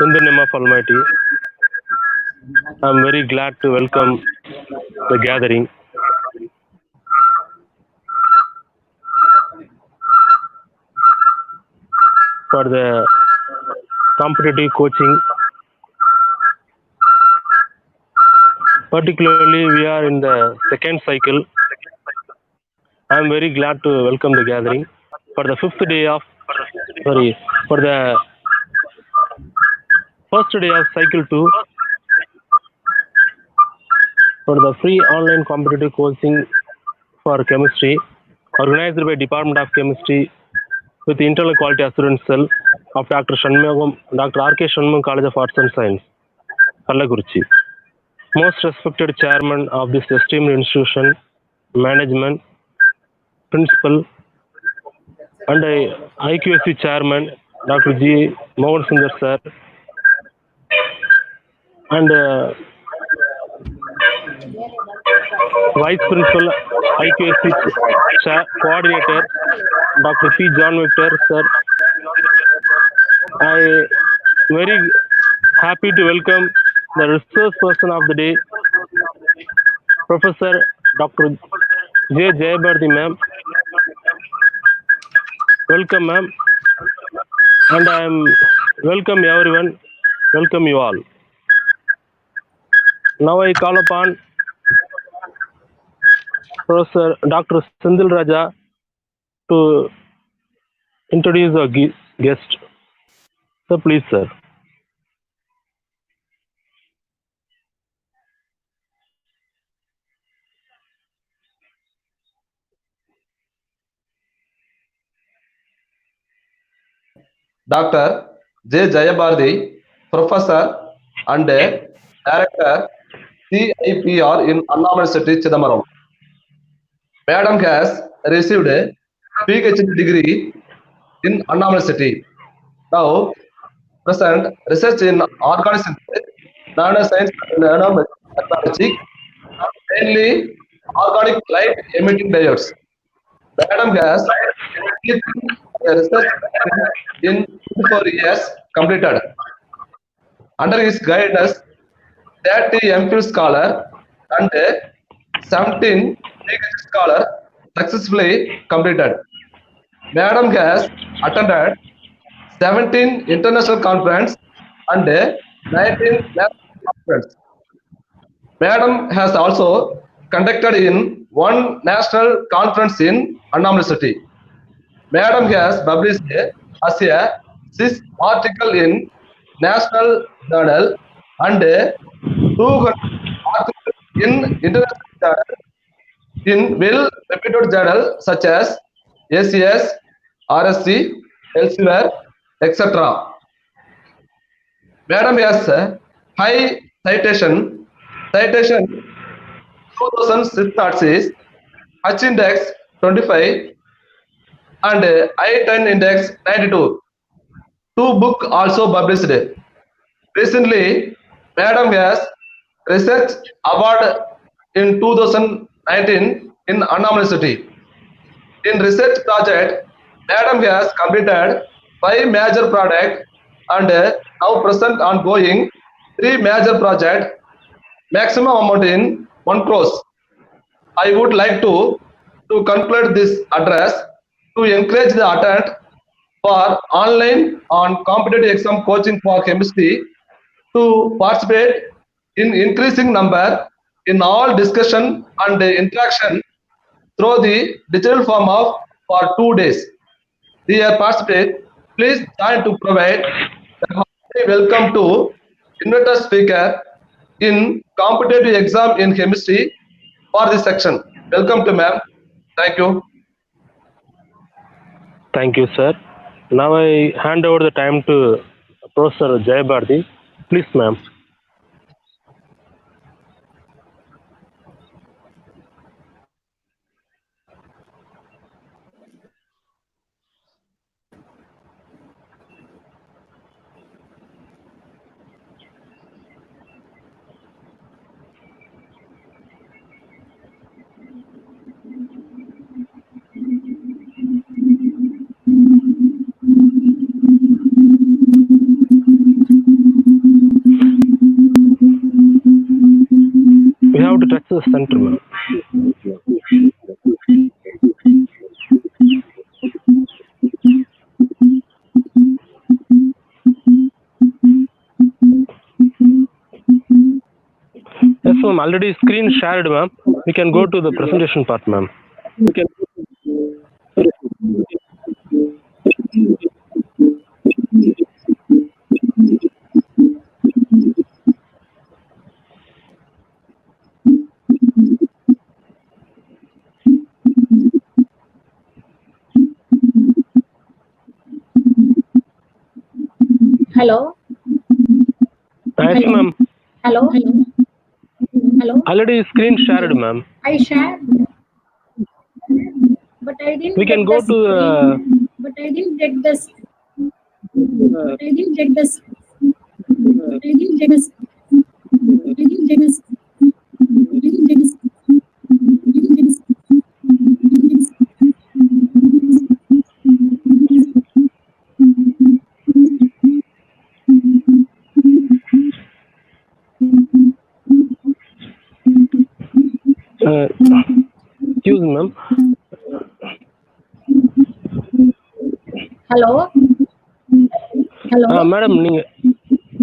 In the name of Almighty, I am very glad to welcome the gathering. For the competitive coaching, particularly we are in the second cycle. I am very glad to welcome the gathering for the for the first day of cycle 2 for the free online competitive coaching for chemistry organized by Department of Chemistry with the Internal Quality Assurance Cell of Dr. R.K. Shanmugam College of Arts and Science, Kallakurichi. Most respected chairman of this esteemed institution, management, principal, and IQAC chairman, Dr. G. Mohan Sundar sir, and Vice Principal, IQAC Coordinator, Dr. P. John Victor sir. I am very happy to welcome the resource person of the day, Professor Dr. JAYABHARAThi ma'am. Welcome ma'am, and I am welcome everyone, welcome you all. Now I call upon Professor Dr. Sindil Raja to introduce our guest. So please sir. Dr. J. JAYABHARAThi, Professor and Director, CIPR in Annamalai City, Chidambaram. Madam has received a PhD degree in Annamalai City. Now, present research in organic synthesis, nanoscience and nanotechnology, mainly organic light emitting diodes. Madam has research in 24 years completed. Under his guidance, 30 MPhil scholar and 17 PhD scholar successfully completed. Madam has attended 17 international conferences and 19 national conferences. Madam has also conducted in one national conference in Annamalai City. Madam has published as a 6 article in National Journal and 200 articles in international journal in well-reputed journals such as ACS, RSC, elsewhere, etc. Madam has high citation 2006 H index 25 and I-10 index 92. 2 books also published. Recently, Madam has research award in 2019 in Annamalai City. In research project, Madam has completed 5 major projects and now present ongoing 3 major projects, maximum amount in 1 crore. I would like to conclude this address to encourage the attempt for online on competitive exam coaching for chemistry to participate in increasing number in all discussion and interaction through the digital form of for 2 days. Dear participants, please join to provide the welcome to invited speaker in competitive exam in chemistry for this section. Welcome to ma'am. Thank you. Thank you, sir. Now I hand over the time to Professor JAYABHARAThi. Please, ma'am. center, ma'am. Yes, ma'am. Already screen shared, ma'am. We can go to the presentation part, ma'am. Hello. Yes, ma'am. Hello. Hello. Already screen shared, ma'am. I shared, but I didn't We get can the go to screen. But I didn't get this. But I didn't get this. But I didn't get this. I didn't get this. I didn't get this. I didn't get this. excuse me, ma'am. Hello. Hello. Madam நீங்க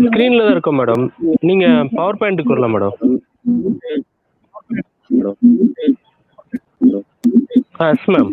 ஸ்க்ரீன்ல தான் இருக்கோம் madam. நீங்க power பாயிண்ட்டுக்கு வரலாம் madam. Yes ma'am.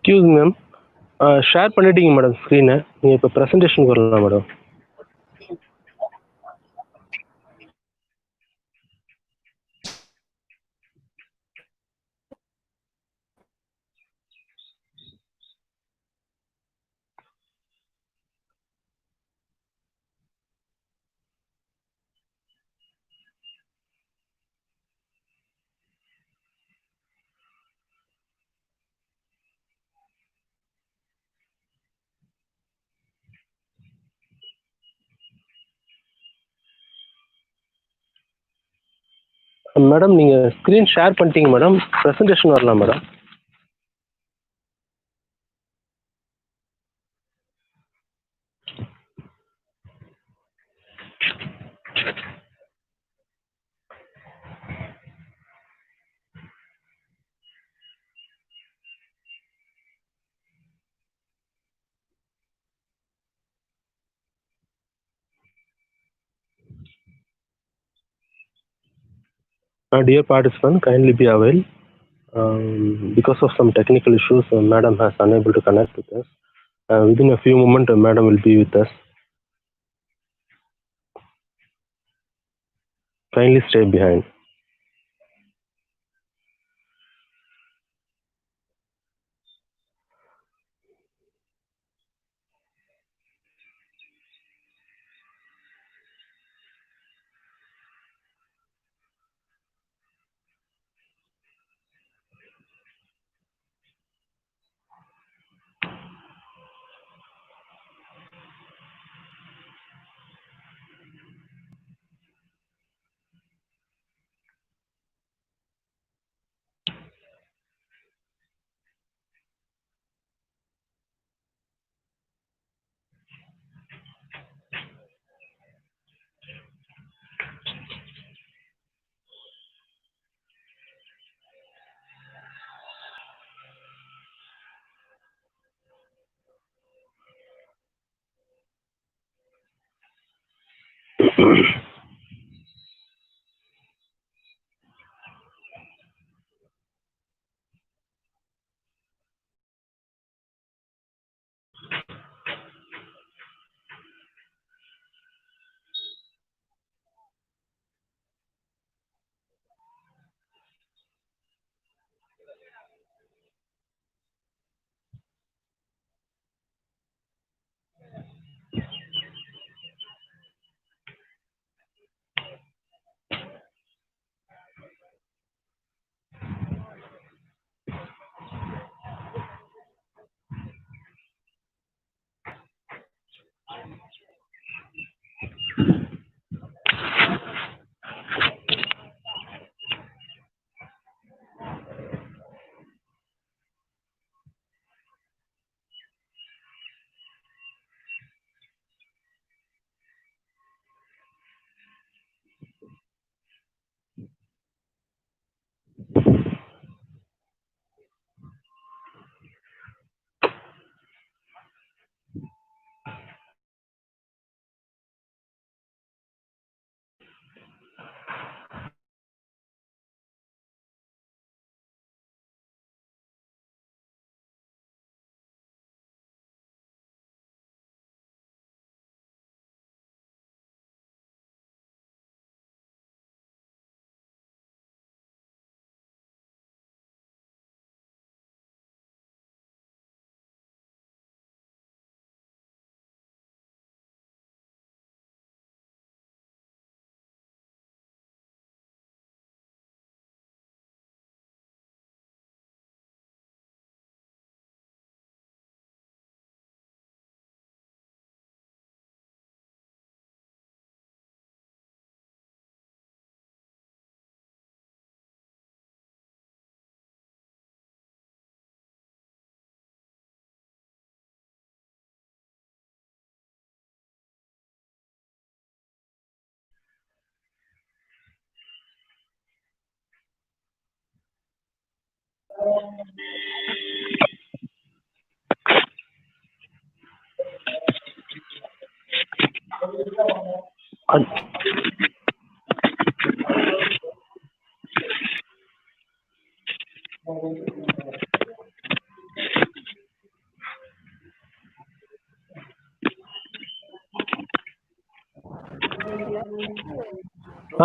Excuse ma'am, share பண்ணிட்டீங்க madam ஸ்க்ரீனை. நீங்கள் இப்போ ப்ரெசன்டேஷனுக்கு வரலாம் மேடம். மேடம் நீங்கள் ஸ்க்ரீன் ஷேர் பண்ணிட்டீங்க மேடம், ப்ரெசன்டேஷன் வரலாம் madam. Dear participant, kindly be aware. Because of some technical issues, Madam has unable to connect with us. Within a few moments, Madam will be with us. Kindly stay behind.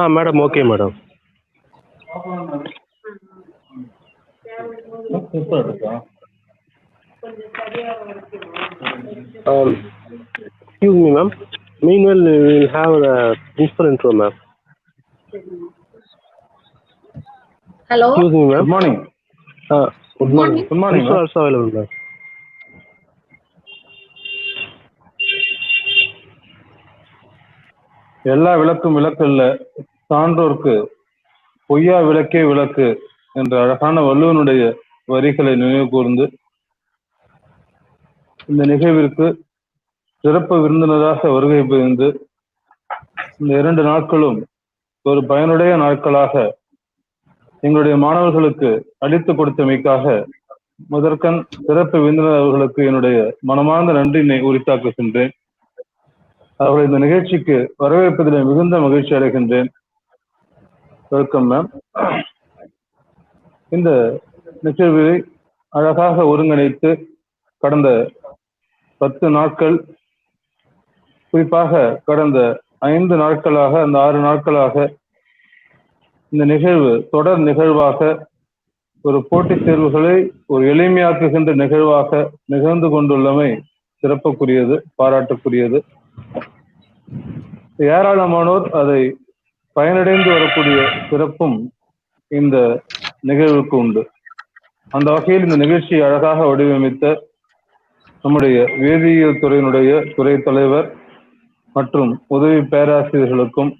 Madam, okay, madam. Excuse me, ma'am. Meanwhile, we will have a principal intro, ma'am. Hello. Excuse me, ma'am. Good morning. Good morning. Good morning, Principal ma'am. also available, ma'am. எல்லா விளக்கும் விளக்கல்ல, சான்றோர்க்கு பொய்யா விளக்கே விளக்கு என்ற அழகான வள்ளுவனுடைய வரிகளை நினைவு கூர்ந்து இந்த நிகழ்விற்கு சிறப்பு விருந்தினராக வருகை புரிந்து இந்த 2 நாட்களும் ஒரு பயனுடைய நாட்களாக எங்களுடைய மாணவர்களுக்கு அளித்து கொடுத்தமைக்காக முதற்கண் சிறப்பு விருந்தினர் அவர்களுக்கு என்னுடைய மனமார்ந்த நன்றியினை உரித்தாக்குகின்றேன். அவர்கள் இந்த நிகழ்ச்சிக்கு வரவேற்பதில் மிகுந்த மகிழ்ச்சி அடைகின்றேன். Welcome ma'am. இந்த நிகழ்வை அழகாக ஒருங்கிணைத்து கடந்த 10 நாட்கள், குறிப்பாக கடந்த 5 நாட்களாக, அந்த 6 நாட்களாக இந்த நிகழ்வு தொடர் நிகழ்வாக ஒரு போட்டித் தேர்வுகளை ஒரு எளிமையாக்குகின்ற நிகழ்வாக நிகழ்ந்து கொண்டுள்ளமை சிறப்புக்குரியது, பாராட்டுக்குரியது. ஏராளமானோர் அதை பயனடைந்து வரக்கூடிய சிறப்பும் இந்த நிகழ்வுக்கு உண்டு. அந்த வகையில் இந்த நிகழ்ச்சியை அழகாக வடிவமைத்த நம்முடைய வேதியியல் துறையினுடைய துறை தலைவர் மற்றும் உதவி பேராசிரியர்களுக்கும்,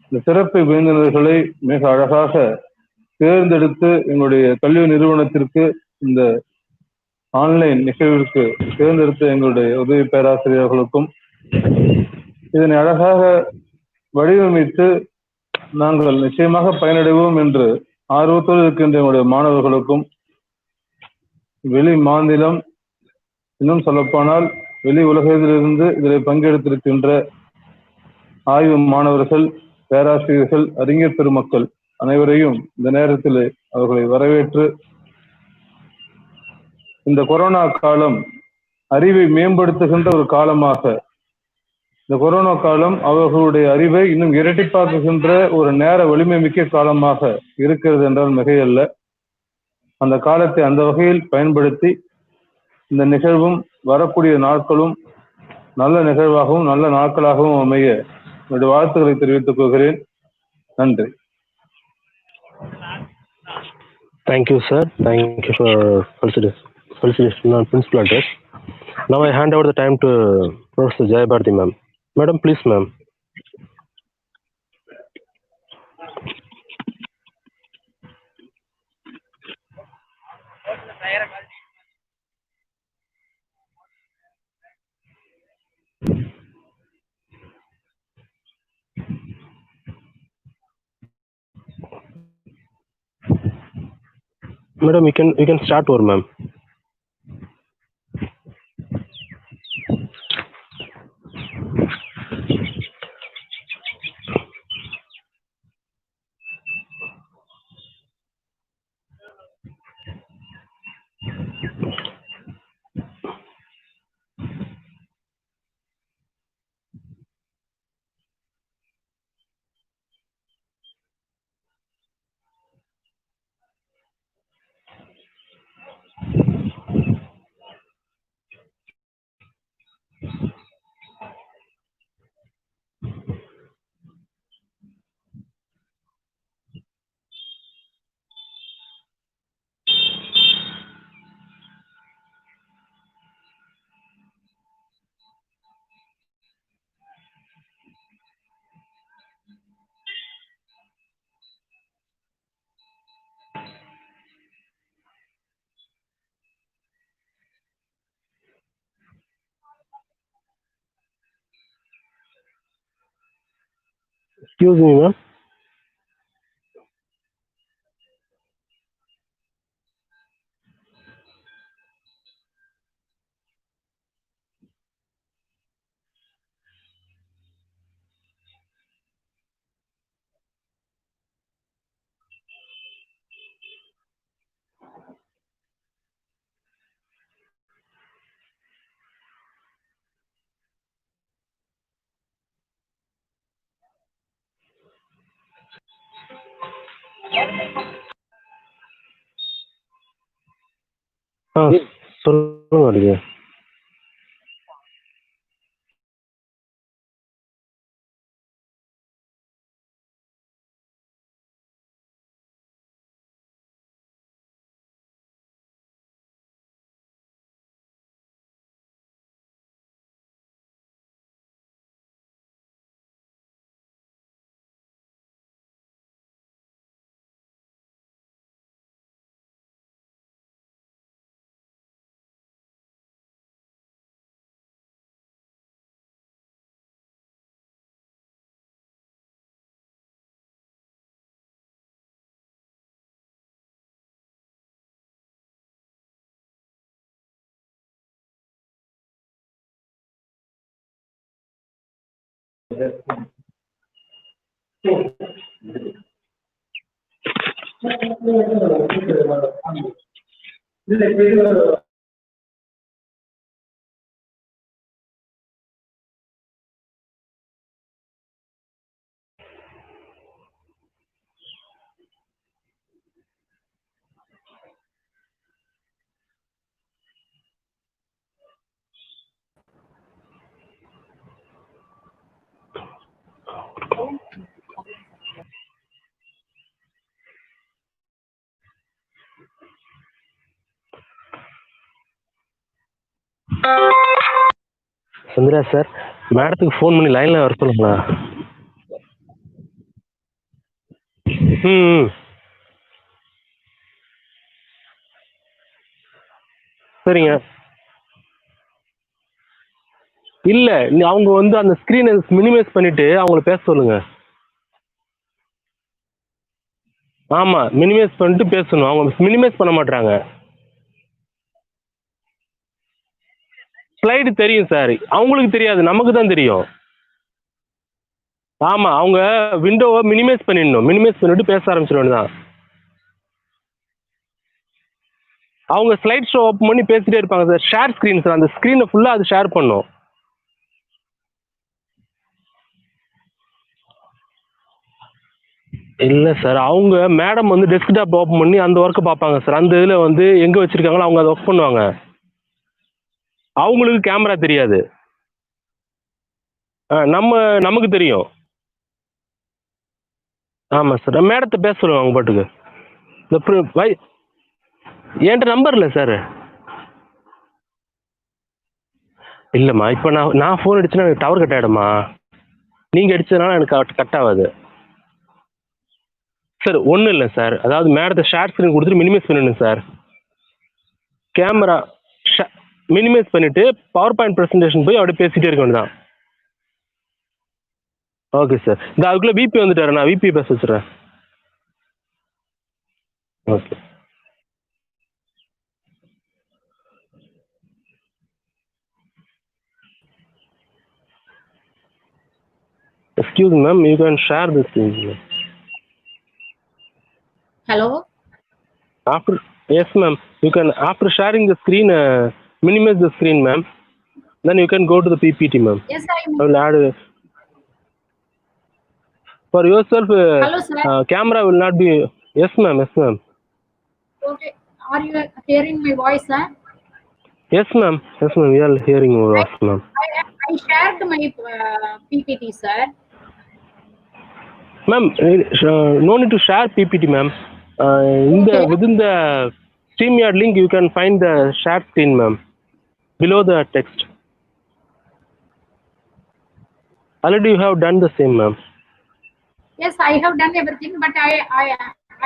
இந்த சிறப்பு விருந்தினர்களை மிக அழகாக தேர்ந்தெடுத்து எங்களுடைய கல்வி நிறுவனத்திற்கு இந்த ஆன்லைன் நிகழ்விற்கு தேர்ந்தெடுத்த எங்களுடைய உதவி பேராசிரியர்களுக்கும், இதனை அழகாக வடிவமைத்து நாங்கள் நிச்சயமாக பயனடைவோம் என்று ஆர்வத்தோடு இருக்கின்ற எங்களுடைய மாணவர்களுக்கும், வெளி மாநிலம், இன்னும் சொல்லப்போனால் வெளி உலகத்திலிருந்து இதில் பங்கெடுத்திருக்கின்ற ஆய்வு மாணவர்கள், பேராசிரியர்கள், அறிஞர் பெருமக்கள் அனைவரையும் இந்த நேரத்தில் அவர்களை வரவேற்று, இந்த கொரோனா காலம் அறிவை மேம்படுத்துகின்ற ஒரு காலமாக, இந்த கொரோனா காலம் அவர்களுடைய அறிவை இன்னும் இரட்டிப்பாக்குகின்ற ஒரு நேர வலிமை மிக்க காலமாக இருக்கிறது என்றால் மிகையல்ல. அந்த காலத்தை அந்த வகையில் பயன்படுத்தி இந்த நிகழ்வும் வரக்கூடிய நாட்களும் நல்ல நிகழ்வாகவும் நல்ல நாட்களாகவும் அமைய என்னுடைய வாழ்த்துக்களை தெரிவித்துக் கொள்கிறேன். நன்றி. Thank you, sir. Thank you for felicitation on principal address. Now I hand over the time to Professor JAYABHARATHI, ma'am. Madam, please, ma'am. Madam, you can start over, ma'am. Excuse me, ma'am. சொல்லுங்க. Chandra sir, மேடத்துக்கு phone பண்ணி லைனில் வர சொல்லுங்களா? ம் சரிங்க. இல்லை, அவங்க வந்து அந்த ஸ்க்ரீனை மினிமைஸ் பண்ணிவிட்டு அவங்கள பேச சொல்லுங்க. ஆமாம், மினிமைஸ் பண்ணிட்டு பேசணும். அவங்க மினிமைஸ் பண்ண மாட்றாங்க. ஸ்லைடு தெரியும் சார், அவங்களுக்கு தெரியாது, நமக்கு தான் தெரியும். ஆமாம், அவங்க விண்டோவை மினிமைஸ் பண்ணிடணும். மினிமைஸ் பண்ணிவிட்டு பேச ஆரம்பிச்சிட வேண்டியதான். அவங்க ஸ்லைட் ஷோ ஓப்பன் பண்ணி பேசிட்டே இருப்பாங்க சார். ஷேர் ஸ்க்ரீன் சார், அந்த ஸ்க்ரீனை ஃபுல்லாக அது ஷேர் பண்ணும். இல்லை சார், அவங்க மேடம் வந்து டெஸ்க்டாப் ஓப்பன் பண்ணி அந்த ஒர்க்கை பார்ப்பாங்க சார். அந்த இதில் வந்து எங்கே வச்சுருக்காங்களோ அவங்க அதை ஒர்க் பண்ணுவாங்க. அவங்களுக்கு கேமரா தெரியாது. நமக்கு தெரியும். ஆமாம் சார், மேடத்தை பேச சொல்லுவாங்க அவங்க பாட்டுக்கு. இந்த என்கிட்ட நம்பர் இல்லை சார். இல்லைம்மா, இப்போ நான் ஃபோன் அடிச்சுன்னா எனக்கு டவர் கட் ஆகிடும்மா. நீங்கள் அடிச்சதுனால எனக்கு கட் ஆகாது சார். ஒன்றும் இல்லை சார், அதாவது மேடத்தை ஷேர் ஸ்க்ரீன் கொடுத்துட்டு மினிமைஸ் பண்ணிடணும் சார். கேமரா மினிமைஸ் பண்ணிவிட்டு பவர் பாயிண்ட் ப்ரெசன்டேஷன் போய் அப்படியே பேசிகிட்டே இருக்க வேண்டியதான். ஓகே சார், இந்த அதுக்குள்ளே விபி வந்துட்டார், நான் விபி பேச வச்சுறேன். Okay. Excuse me, ma'am, you can share this screen. Hello? Yes, ma'am, you can, after sharing the screen, minimize the screen, ma'am. Then you can go to the PPT, ma'am. Yes, I will add. For yourself, Hello, sir. Camera will not be. Yes, ma'am, yes, ma'am. Okay, are you hearing my voice, sir? Yes, ma'am, yes, ma'am, we are hearing your voice, ma'am. I shared my PPT, sir. Ma'am, no need to share PPT, ma'am. Within the StreamYard link, you can find the share screen, ma'am, below the text. Already you have done the same, ma'am. Yes, I have done everything, but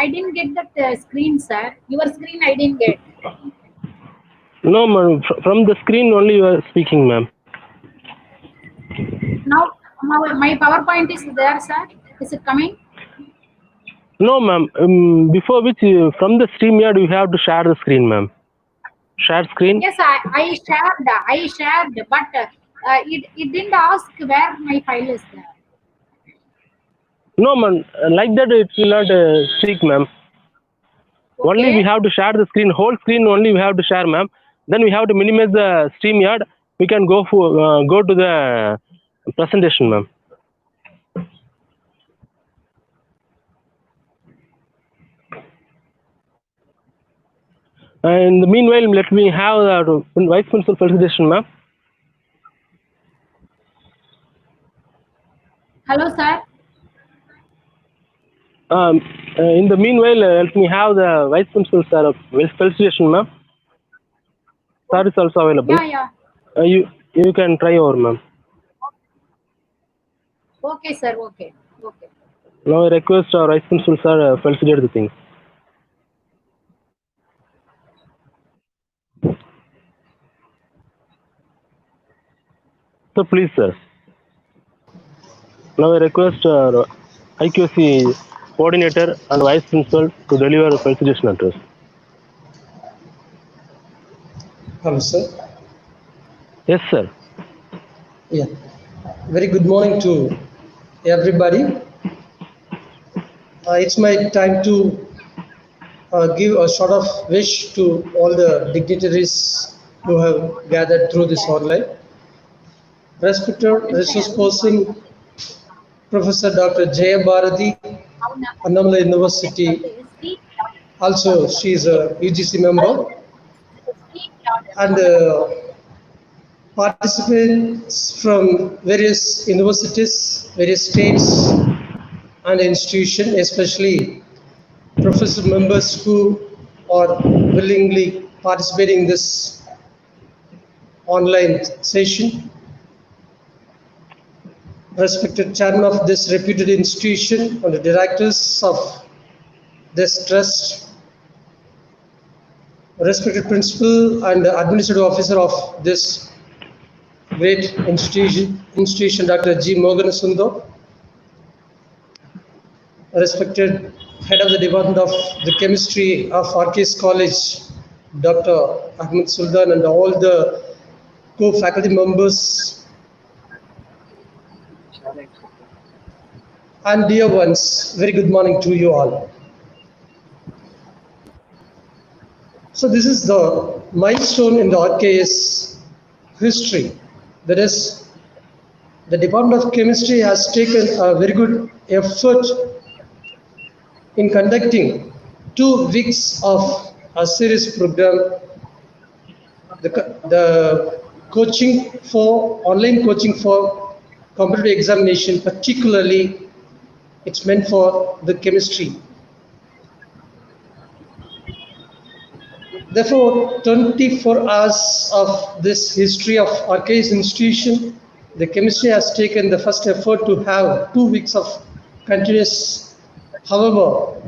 I didn't get that screen, sir. Your screen I didn't get. No, ma'am. From the screen only you are speaking, ma'am. Now my PowerPoint is there, sir. Is it coming? No, ma'am. Before which, from the StreamYard, you have to share the screen, ma'am. Share screen? Yes, I shared, but it didn't ask where my file is there. No, ma'am. Like that, it will not speak, ma'am. Okay. Only we have to share the screen. Whole screen only we have to share, ma'am. Then we have to minimize the StreamYard. We can go to the presentation, ma'am. In the meanwhile, let me have the Vice Principal felicitation, ma'am. Hello, sir. In the meanwhile, let me have the Vice Principal, sir, felicitation, ma'am. Sir is also available. Yeah, yeah. You can try over, ma'am. Okay, sir. Okay. Okay. Now I request our Vice Principal, sir, felicitate the things. So please, sir. Now I request our IQAC coordinator and Vice Principal to deliver a felicitation address. Hello, sir. Yes, sir. Yeah. Very good morning to everybody. It's my time to give a sort of wish to all the dignitaries who have gathered through this online. Respected resource person, Professor Dr. JAYABHARAThi, Annamalai University. Also, she is a UGC member. And participants from various universities, various states and institutions, especially professor members who are willingly participating in this online session. Respected chairman of this reputed institution and the directors of this trust, respected principal and administrative officer of this great institution, Dr. G. Moganasundar, respected head of the Department of the Chemistry of RKS College, Dr. Ahmed Sultan, and all the co-faculty members, and dear ones, very good morning to you all. So this is the milestone in the RKS history. That is, the Department of Chemistry has taken a very good effort in conducting 2 weeks of a series program, the coaching for online coaching for competitive examination, particularly it's meant for the chemistry. Therefore, 24 hours of this history of RKS institution, the chemistry has taken the first effort to have 2 weeks of continuous. However,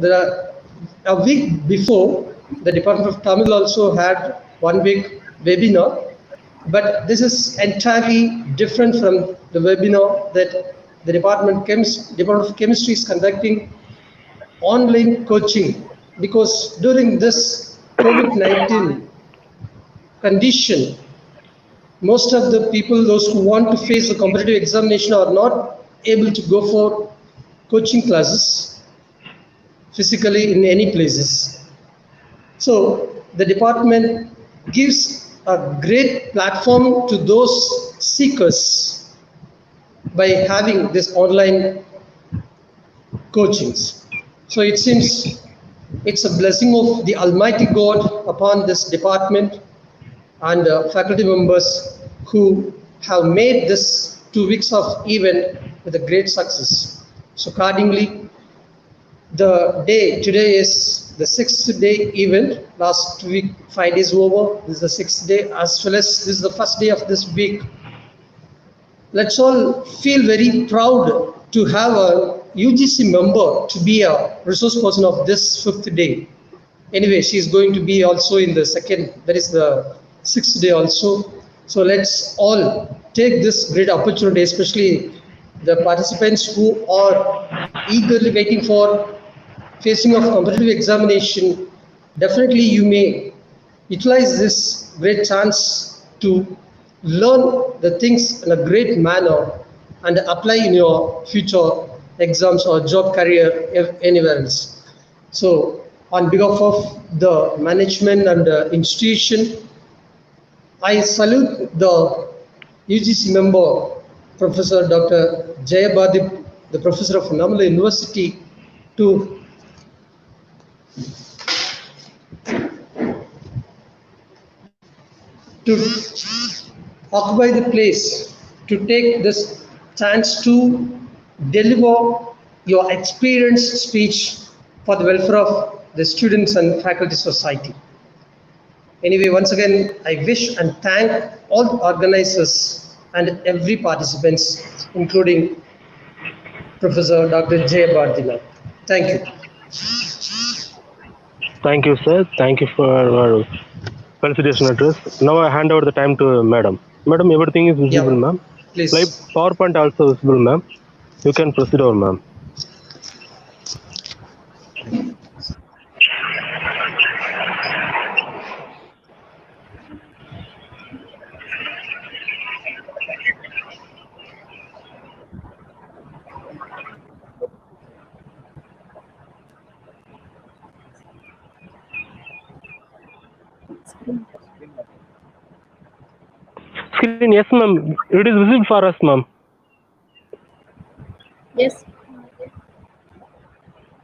a week before, the Department of Tamil also had 1 week webinar, but this is entirely different from the webinar that the Department of Chemistry is conducting online coaching, because during this COVID-19 condition, most of the people, those who want to face the competitive examination, are not able to go for coaching classes physically in any places. So the department gives a great platform to those seekers by having this online coachings. So it seems it's a blessing of the Almighty God upon this department and faculty members who have made this 2 weeks of event with a great success. So accordingly, the day today is the 6th day event. Last week 5 days over. This is the 6th day, as well as this is the first day of this week. Let's all feel very proud to have a UGC member to be a resource person of this 5th day. Anyway, she is going to be also in the 2nd, that is the 6th day also. So let's all take this great opportunity, especially the participants who are eagerly waiting for facing of competitive examination. Definitely you may utilize this great chance to learn the things in a great manner and apply in your future exams or job career anywhere else. So on behalf of the management and the institution, I salute the UGC member, Professor Dr. JAYABHARAThi, the professor of Annamalai University, to to occupy the place, to take this chance to deliver your experienced speech for the welfare of the students and faculty society. Anyway, once again, I wish and thank all the organizers and every participants, including Professor Dr. JAYABHARAThi. Thank you. Thank you, sir. Thank you for your felicitation address. Now I hand over the time to Madam. Madam, everything is visible, Yeah, ma'am. please. Like PowerPoint also visible, ma'am. You can proceed over, ma'am. Screen, yes, ma'am. It is visible for us, ma'am. Yes.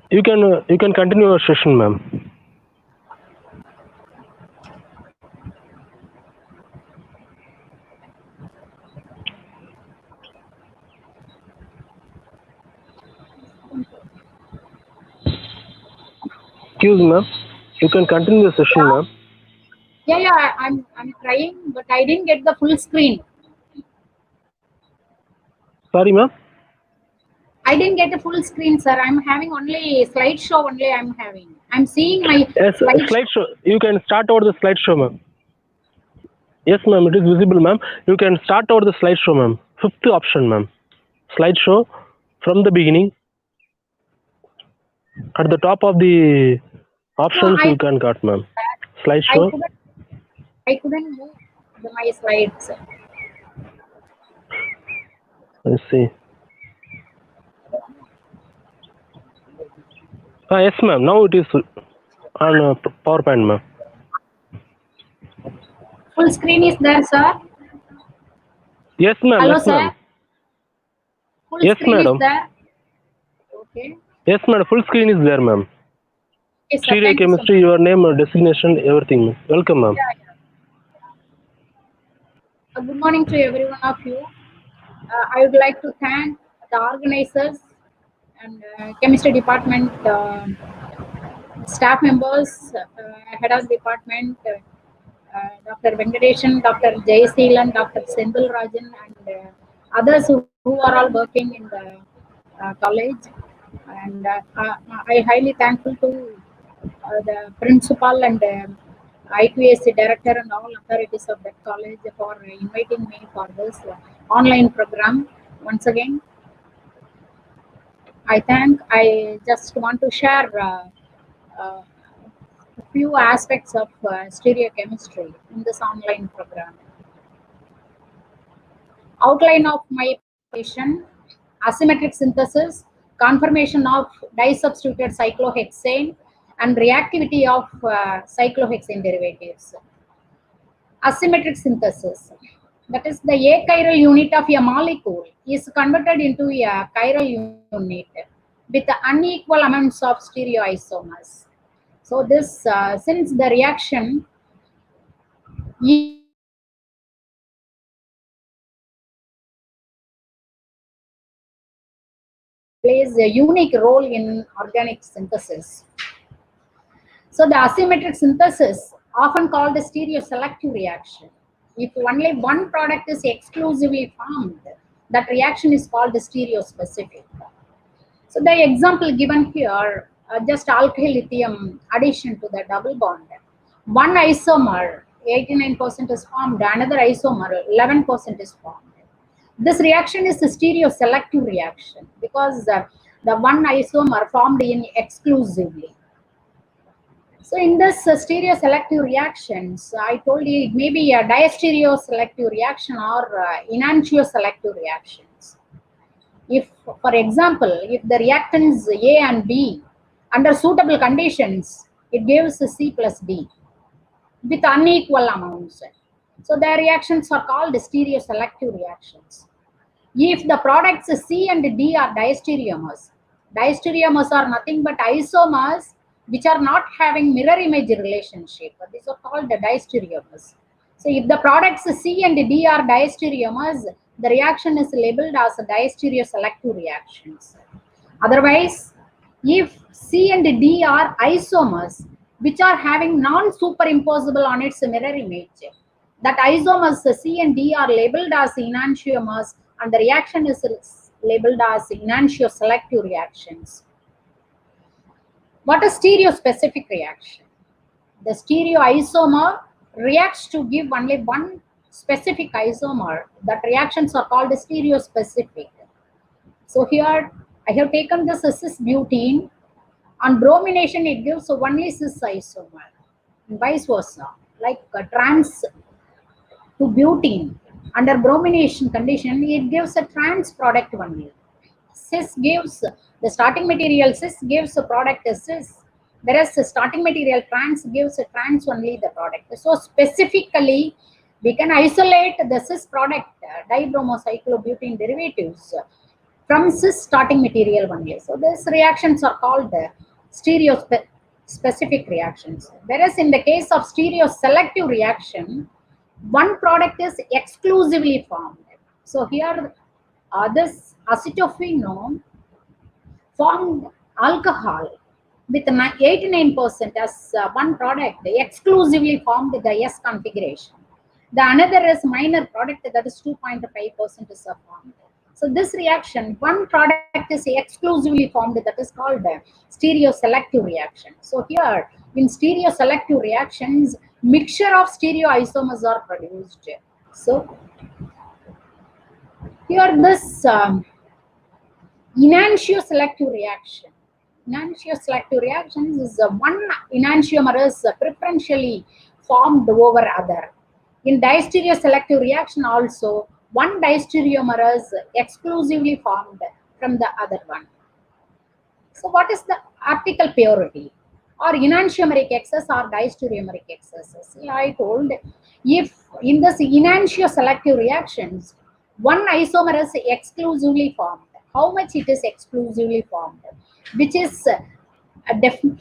You can continue your session, ma'am. Excuse me, ma'am. You can continue the session, ma'am. Yeah, I'm trying, but I didn't get the full screen. Sorry, ma'am. I didn't get a full screen, sir. I'm having only slideshow only I'm having. I'm seeing my Yes, slideshow. You can start over the slideshow, ma'am. Yes, ma'am. It is visible, ma'am. You can start over the slideshow, ma'am. Fifth option, ma'am. Slideshow from the beginning. At the top of the options, No, you can got, ma'am. Slideshow. I couldn't move my slides. Let's see. Yes, ma'am. Now it is on PowerPoint, ma'am. Full screen is there, sir? Yes, ma'am. Hello, Yes, sir. ma'am. Full Yes, screen madam. is there? Okay. Yes, madam. Full screen is there, ma'am. Yes, sir. Thank you so Stereochemistry, much. your name, designation, everything, ma'am. Welcome, ma'am. Good morning to every one of you. I would like to thank the organizers and chemistry department staff members, head of department, Dr. Venkadeshan, Dr. Jayaseelan, Dr. Senthil Rajan, and others who are all working in the college. And I highly thankful to the principal and IQAC director and all authorities of that college for inviting me for this online program. Once again, I just want to share a few aspects of stereochemistry in this online program. Outline of my presentation: asymmetric synthesis, conformation of disubstituted cyclohexane, and reactivity of cyclohexane derivatives. Asymmetric synthesis, that is the achiral unit of a molecule is converted into a chiral unit with unequal amounts of stereoisomers. So this, since the reaction plays a unique role in organic synthesis. So the asymmetric synthesis, often called the stereoselective reaction. If only one product is exclusively formed, that reaction is called the stereospecific. So the example given here, just alkyl lithium addition to the double bond. One isomer, 89% is formed, another isomer, 11% is formed. This reaction is a stereoselective reaction because the one isomer formed in exclusively. So in this stereoselective reactions, I told you it may be a diastereoselective reaction or enantioselective reactions. If, for example, if the reactants A and B under suitable conditions, it gives C plus D with unequal amounts. So the reactions are called stereoselective reactions. If the products C and D are diastereomers, diastereomers are nothing but isomers which are not having mirror image relationship. These are called the diastereomers. So if the products C and D are diastereomers, the reaction is labeled as a diastereoselective reactions. Otherwise, if C and D are isomers, which are having non-superimposable on its mirror image, that isomers C and D are labeled as enantiomers, and the reaction is labeled as enantioselective reactions. What is stereospecific reaction? The stereoisomer reacts to give only one specific isomer. That reactions are called stereospecific. So here I have taken this cis-butene. On bromination, it gives only cis isomer, and vice versa. Like trans to butene, under bromination condition, it gives a trans product only. Cis gives the starting material cis gives a product as cis, whereas the starting material trans gives a trans only the product. So specifically, we can isolate the cis product dibromocyclobutene derivatives from cis starting material only. So these reactions are called stereospecific reactions. Whereas in the case of stereoselective reaction, one product is exclusively formed. So here this acetophenone formed alcohol with 89% as one product exclusively formed the S configuration. The another is minor product, that is 2.5% is formed. So this reaction, one product is exclusively formed, that is called stereoselective reaction. So here in stereoselective reactions, mixture of stereoisomers are produced. So here this enantioselective reaction. Enantioselective reactions is one enantiomer is preferentially formed over other. In diastereoselective reaction also, one diastereomer is exclusively formed from the other one. So what is the optical purity? Or enantiomeric excess or diastereomeric excesses? I told, if in this enantioselective reactions, one isomer is exclusively formed. How much it is exclusively formed? Which is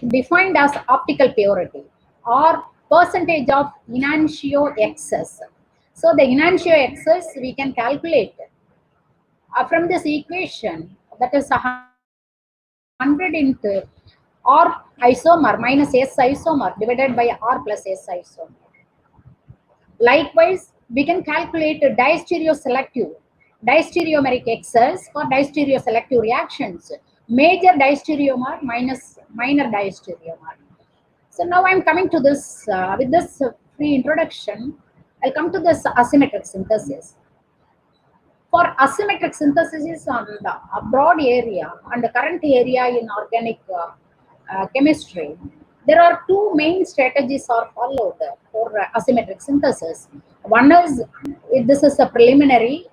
defined as optical purity or percentage of enantio excess. So the enantio excess we can calculate from this equation, that is 100 into R isomer minus S isomer divided by R plus S isomer. Likewise, we can calculate a diastereoselective, diastereomeric excess for diastereoselective reactions. Major diastereomer minus minor diastereomer. So now I'm coming to this, with this free introduction, I'll come to this asymmetric synthesis. For asymmetric synthesis is on a broad area and the current area in organic chemistry. There are two main strategies are followed for asymmetric synthesis. One is, this is a preliminary,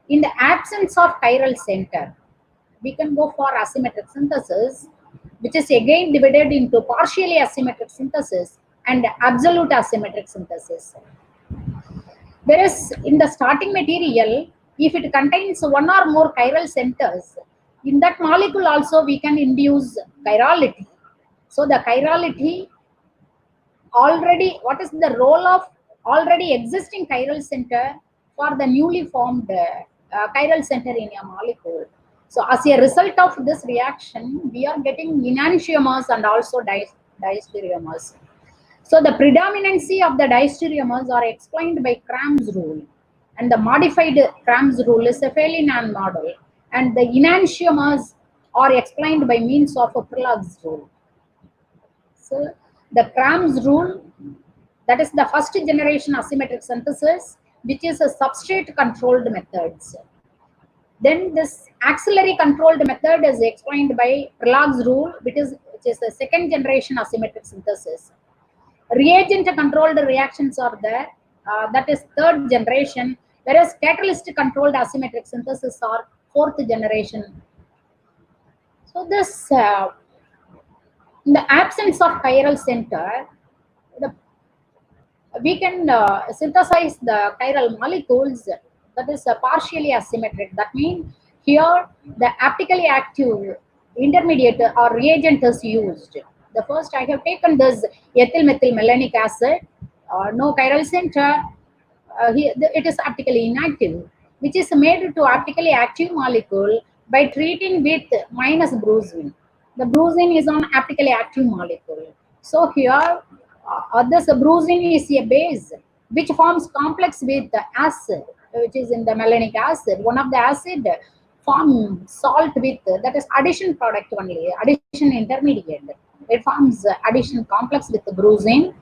in the absence of chiral center, we can go for asymmetric synthesis, which is again divided into partially asymmetric synthesis and absolute asymmetric synthesis. Whereas in the starting material, if it contains one or more chiral centers, in that molecule also we can induce chirality. So the chirality already, what is the role of already existing chiral center for the newly formed chiral center in a molecule? So as a result of this reaction, we are getting enantiomers and also diastereomers. So the predominancy of the diastereomers are explained by Cram's rule, and the modified Cram's rule is a Felinan model, and the enantiomers are explained by means of a Prolog's rule. So the Cram's rule, that is the first generation asymmetric synthesis, which is a substrate controlled methods. Then this auxiliary controlled method is explained by Prolog's rule, which is a second generation asymmetric synthesis. Reagent controlled reactions are there, that is third generation, whereas catalyst controlled asymmetric synthesis are fourth generation. So this, in the absence of chiral center, we can synthesize the chiral molecules, that is partially asymmetric. That means here the aptically active intermediate or reagent is used. The first I have taken this ethyl methyl melanic acid, no chiral center, it is optically inactive, which is made to optically active molecule by treating with minus brucine. The brucine is an optically active molecule. So here, this brucine is a base which forms complex with the acid, which is in the malonic acid. One of the acid form salt with, that is addition product only, addition intermediate. It forms addition complex with the brucine,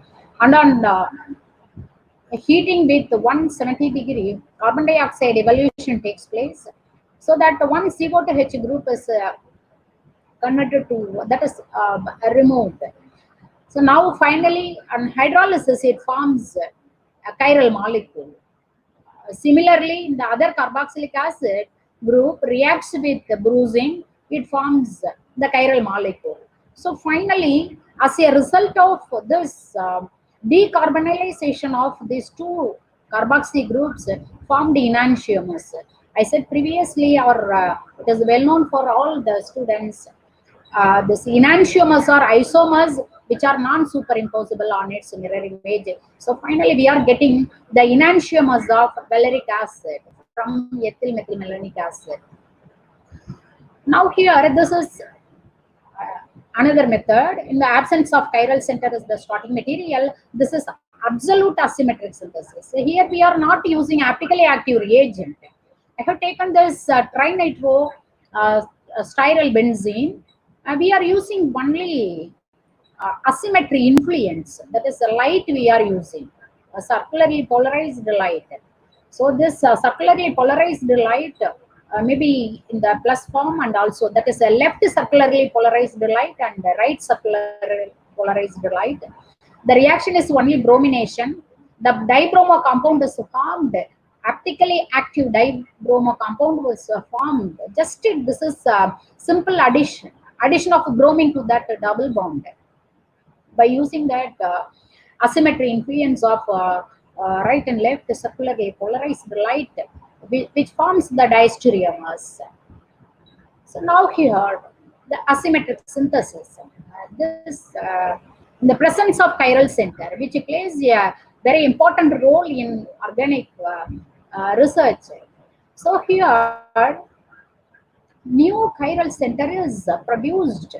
and on heating with 170 degree, carbon dioxide evolution takes place, so that one CO2H group is converted to, that is removed. So now finally on hydrolysis it forms a chiral molecule. Similarly, the other carboxylic acid group reacts with the brucine, it forms the chiral molecule. So finally, as a result of this decarbonylation of these two carboxy groups formed enantiomers. I said previously, or it is well known for all the students, this enantiomers are isomers which are non-superimposable on its mirror image. So finally, we are getting the enantiomers of valeric acid from ethyl methylmalonic acid. Now here, this is another method. In the absence of chiral center as the starting material, this is absolute asymmetric synthesis. So here we are not using optically active reagent. I have taken this trinitro styryl benzene. We are using only asymmetry influence, that is the light we are using, a circularly polarized light. So this circularly polarized light maybe in the plus form, and also that is a left circularly polarized light and the right circularly polarized light. The reaction is only bromination. The dibromo compound is formed, optically active dibromo compound was formed. Just this is simple addition of bromine to that double bond by using that asymmetry influence of right and left circularly polarized light, which forms the diastereomers. So now here, the asymmetric synthesis. This in the presence of chiral center, which plays a very important role in organic research. So here, new chiral center is produced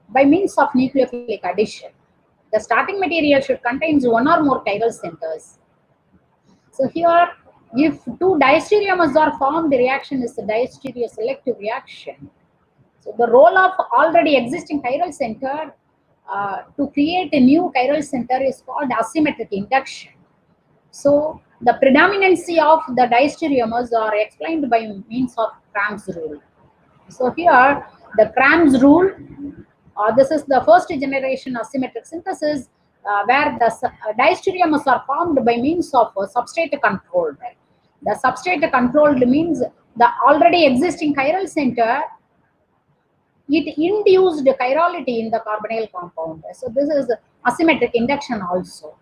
by means of nucleophilic addition. The starting material should contain one or more chiral centers. So here, if two diastereomers are formed, the reaction is a diastereoselective reaction. So the role of already existing chiral center to create a new chiral center is called asymmetric induction. So the predominancy of the diastereomers are explained by means of Cramp's rule. So here, the Cramp's rule, this is the first generation asymmetric synthesis where the diastereomers are formed by means of substrate controlled. The substrate controlled means the already existing chiral center, it induced chirality in the carbonyl compound. So this is asymmetric induction also.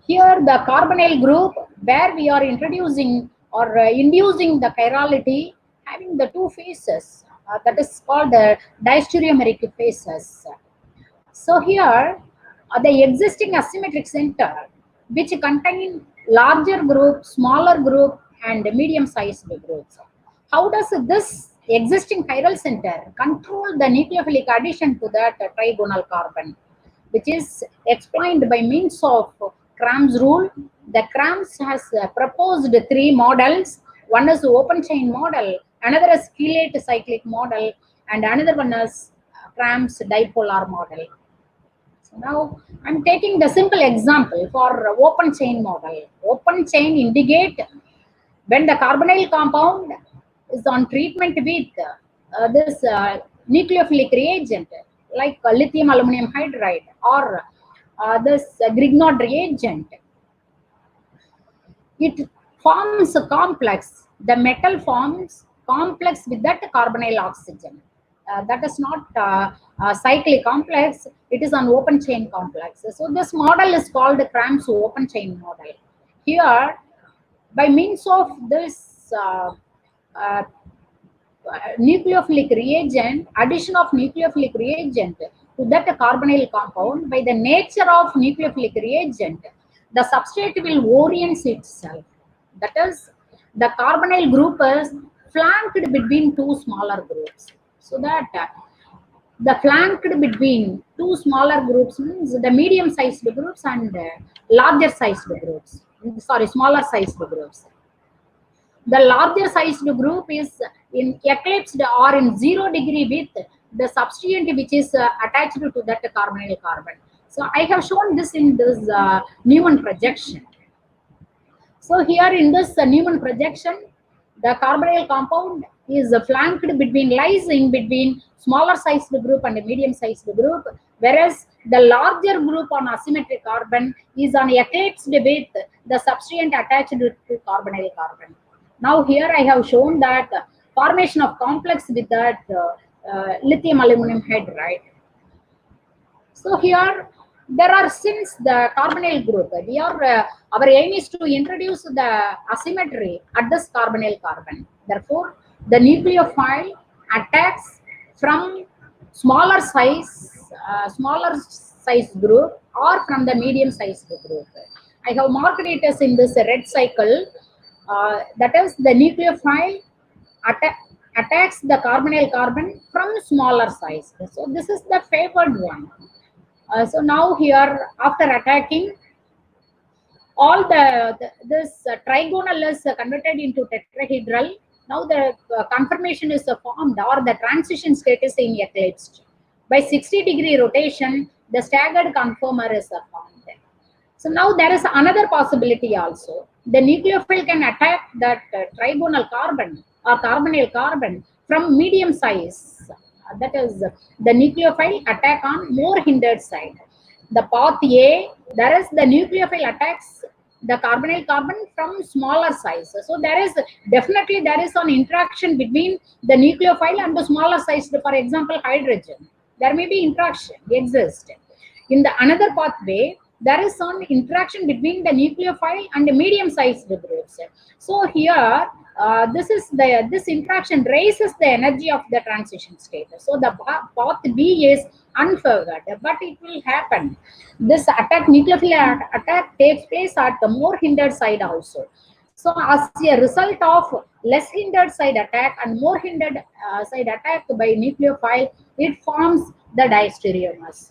Here the carbonyl group where we are introducing or inducing the chirality having the two phases, that is called the diastereomeric phases. So here the existing asymmetric center which contain larger group, smaller group and medium-sized groups. How does this existing chiral center control the nucleophilic addition to that trigonal carbon, which is explained by means of Cramp's rule. The Cramp's has proposed three models. One is open chain model, another is chelate cyclic model, and another one is Cramp's dipolar model. So now I'm taking the simple example for open chain model. Open chain indicate when the carbonyl compound is on treatment with this nucleophilic reagent like lithium aluminum hydride or this Grignard reagent, it forms a complex. The metal forms complex with that carbonyl oxygen. That is not a cyclic complex, it is an open chain complex. So this model is called Cramp's open chain model. Here, by means of this nucleophilic reagent, addition of nucleophilic reagent to that carbonyl compound, by the nature of nucleophilic reagent, the substrate will orient itself. That is, the carbonyl group is flanked between two smaller groups. So that the flanked between two smaller groups means the medium sized groups and larger sized groups. Sorry, smaller sized groups. The larger sized group is in eclipsed or in 0 degree with the substituent which is attached to that carbonyl carbon. So I have shown this in this Newman projection. So here in this Newman projection, the carbonyl compound is flanked between, lies in between smaller sized group and a medium sized group, whereas the larger group on asymmetric carbon is on eclipsed with the substituent attached to carbonyl carbon. Now here I have shown that formation of complex with that lithium aluminum hydride. So here there are, since the carbonyl group, we are our aim is to introduce the asymmetry at this carbonyl carbon. Therefore, the nucleophile attacks from smaller size group or from the medium sized group. I have marked it as in this red cycle. That is, the nucleophile attacks the carbonyl carbon from smaller size. So this is the favored one. So now here, after attacking, all this trigonal is converted into tetrahedral. Now the conformation is formed, or the transition state is in eclipsed. By 60-degree rotation, the staggered conformer is formed. So now there is another possibility also. The nucleophile can attack that trigonal carbon or carbonyl carbon from medium size. That is, the nucleophile attack on more hindered side. The path A, there is the nucleophile attacks the carbonyl carbon from smaller size. So there is definitely an interaction between the nucleophile and the smaller size. For example, hydrogen. There may be interaction exist. In the another pathway, there is some interaction between the nucleophile and the medium sized groups. So here, this interaction raises the energy of the transition state. So the path B is unfavored, but it will happen. This nucleophile attack takes place at the more hindered side also. So as a result of less hindered side attack and more hindered side attack by nucleophile, it forms the diastereomers.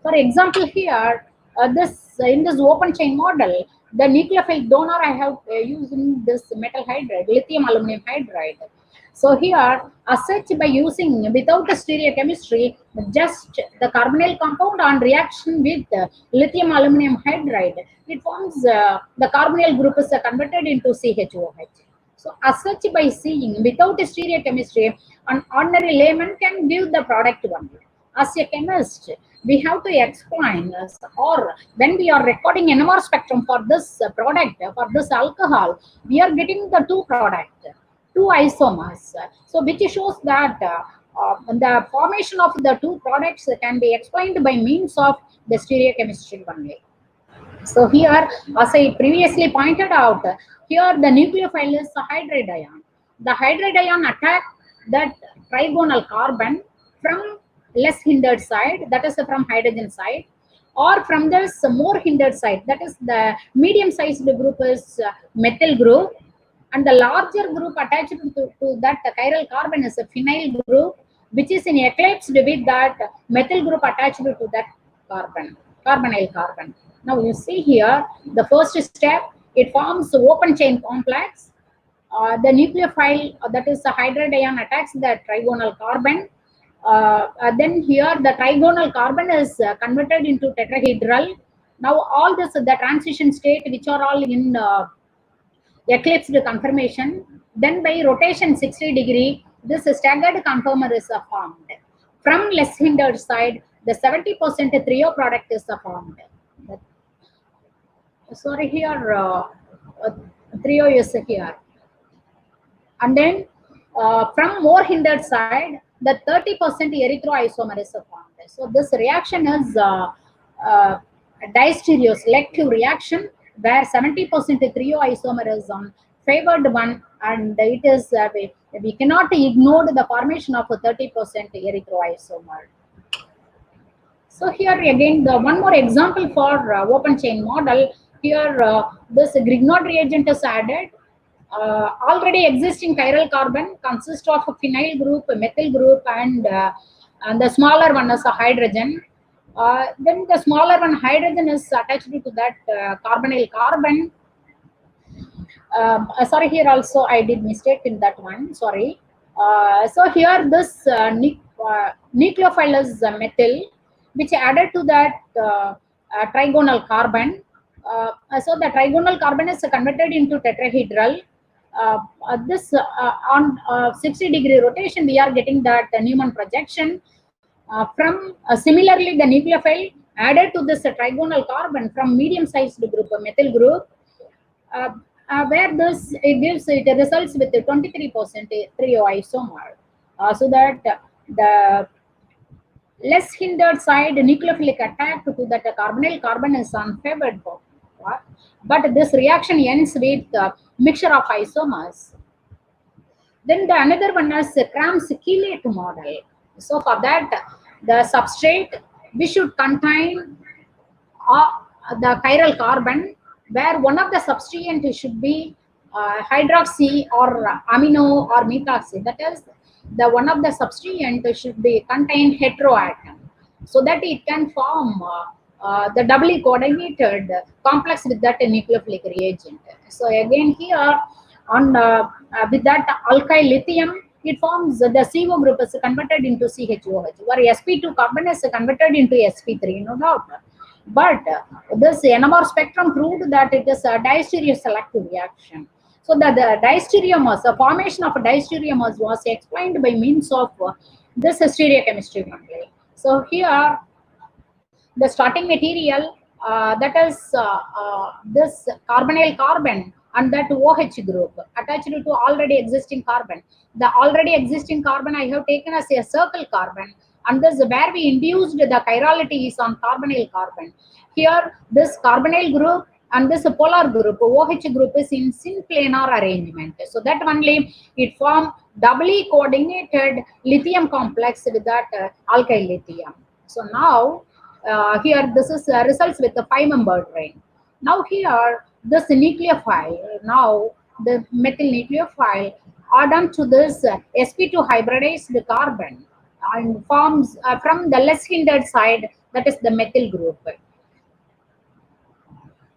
For example, here, in this open chain model, the nucleophile donor I have using this metal hydride, lithium aluminum hydride. So here, as such, by using without the stereochemistry, just the carbonyl compound on reaction with lithium aluminum hydride, it forms the carbonyl group is converted into CHOH. So as such, by seeing without the stereochemistry, an ordinary layman can give the product only. As a chemist, we have to explain, or when we are recording NMR spectrum for this product, for this alcohol, we are getting the two products, two isomers. So which shows that the formation of the two products can be explained by means of the stereochemistry only. So here, as I previously pointed out, here the nucleophile is a hydride ion. The hydride ion attack that trigonal carbon from less hindered side, that is from hydrogen side, or from this more hindered side, that is the medium sized group is methyl group, and the larger group attached to that chiral carbon is a phenyl group, which is in eclipse with that methyl group attached to that carbonyl carbon. Now you see here, the first step, it forms open chain complex. The nucleophile, that is the hydride ion, attacks the trigonal carbon. Then here the trigonal carbon is converted into tetrahedral. Now all this, the transition state, which are all in eclipsed conformation, then by rotation 60-degree, this staggered conformer is formed. From less hindered side, the 70% trio product is formed. Sorry, here trio is here. And then from more hindered side, the 30% erythroisomer is formed. So this reaction is a diastereoselective reaction where 70% trio isomer is on favored one, and it is we cannot ignore the formation of a 30% erythroisomer. So here again, the one more example for open chain model. Here, this Grignard reagent is added. Already existing chiral carbon consists of a phenyl group, a methyl group, and the smaller one is a hydrogen. Then the smaller one, hydrogen, is attached to that carbonyl carbon. Sorry, here also I did mistake in that one. Sorry. So here this nucleophile is methyl, which added to that trigonal carbon. So the trigonal carbon is converted into tetrahedral. This on 60-degree rotation, we are getting that Newman projection. From similarly, the nucleophile added to this trigonal carbon from medium-sized group, a methyl group. Where this it results with a 23% trio isomer, so that the less hindered side nucleophilic attack to that carbonyl carbon is unfavored, but this reaction ends with mixture of isomers. Then the another one is Cram's chelate model. So for that, the substrate we should contain the chiral carbon, where one of the substituent should be hydroxy or amino or methoxy. That is, the one of the substituent should be contain heteroatom, so that it can form the doubly coordinated complex with that nucleophilic reagent. So again here on with that alkyl lithium, it forms the CO group is converted into CHOH, where sp2 carbon is converted into sp3, no doubt. But this NMR spectrum proved that it is a diastereoselective reaction. So that the diastereomers, the formation of diastereomers was explained by means of this stereochemistry only. So here, the starting material that is this carbonyl carbon and that OH group attached to already existing carbon. The already existing carbon I have taken as a circle carbon, and this where we induced the chirality is on carbonyl carbon. Here this carbonyl group and this polar group, OH group, is in synplanar arrangement. So that only it form doubly coordinated lithium complex with that alkyl lithium. So now here this is results with the 5-membered ring. Now here this nucleophile, now the methyl nucleophile add on to this sp2 hybridized carbon and forms from the less hindered side, that is the methyl group.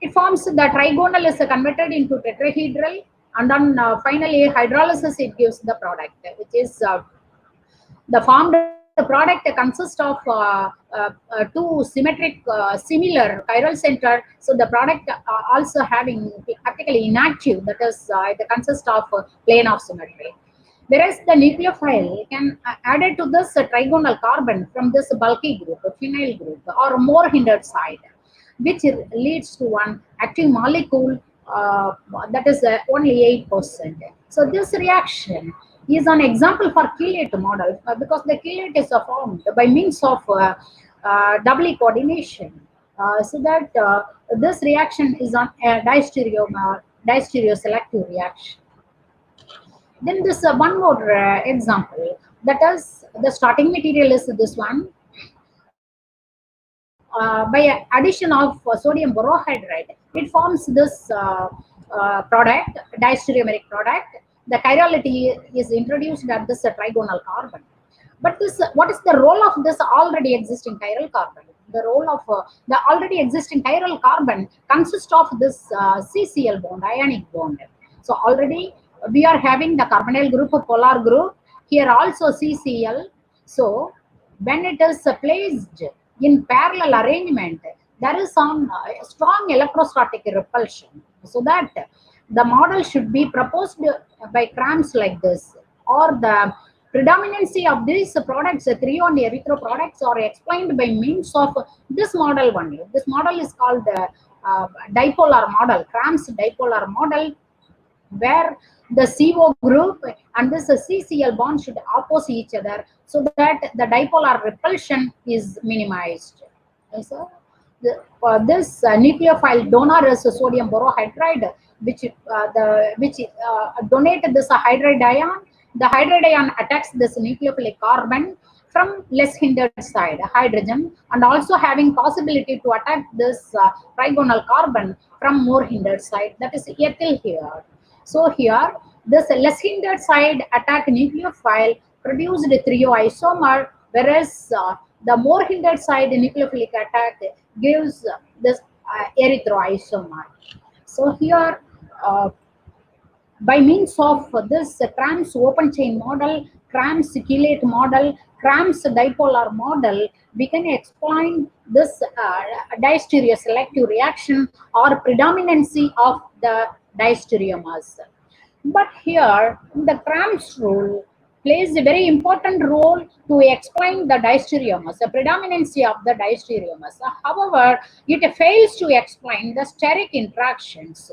It forms the trigonal is converted into tetrahedral, and then finally hydrolysis it gives the product, which is the formed product consists of two symmetric similar chiral center. So the product also having practically inactive, that is it consists of plane of symmetry. Whereas the nucleophile can added to this trigonal carbon from this bulky group, phenyl group, or more hindered side, which leads to one active molecule that is only 8%. So this reaction is an example for chelate model because the chelate is formed by means of doubly coordination. So that this reaction is on a diastereoselective reaction. Then this one more example, that is the starting material is this one. By addition of sodium borohydride, it forms this product, diastereomeric product. The chirality is introduced at this trigonal carbon. But this, what is the role of this already existing chiral carbon? The role of the already existing chiral carbon consists of this CCl bond, ionic bond. So already we are having the carbonyl group, polar group, here also CCl. So when it is placed in parallel arrangement, there is some strong electrostatic repulsion. So that the model should be proposed by cramps like this, or the predominancy of these products, threon erythro products, are explained by means of this model only. This model is called the dipolar model, cramps dipolar model, where the CO group and this CCl bond should oppose each other, so that the dipolar repulsion is minimized. So this nucleophile donor is sodium borohydride, which donated this hydride ion. The hydride ion attacks this nucleophilic carbon from less hindered side, hydrogen, and also having possibility to attack this trigonal carbon from more hindered side, that is ethyl here. So here, this less hindered side attack nucleophile produced thrioisomer, whereas the more hindered side nucleophilic attack gives this erythroisomer. So here, by means of this Cram's open chain model, Cram's chelate model, Cram's dipolar model, we can explain this diastereoselective reaction or predominancy of the diastereomers. But here, the Cram's rule plays a very important role to explain the diastereomers, the predominancy of the diastereomers. However, it fails to explain the steric interactions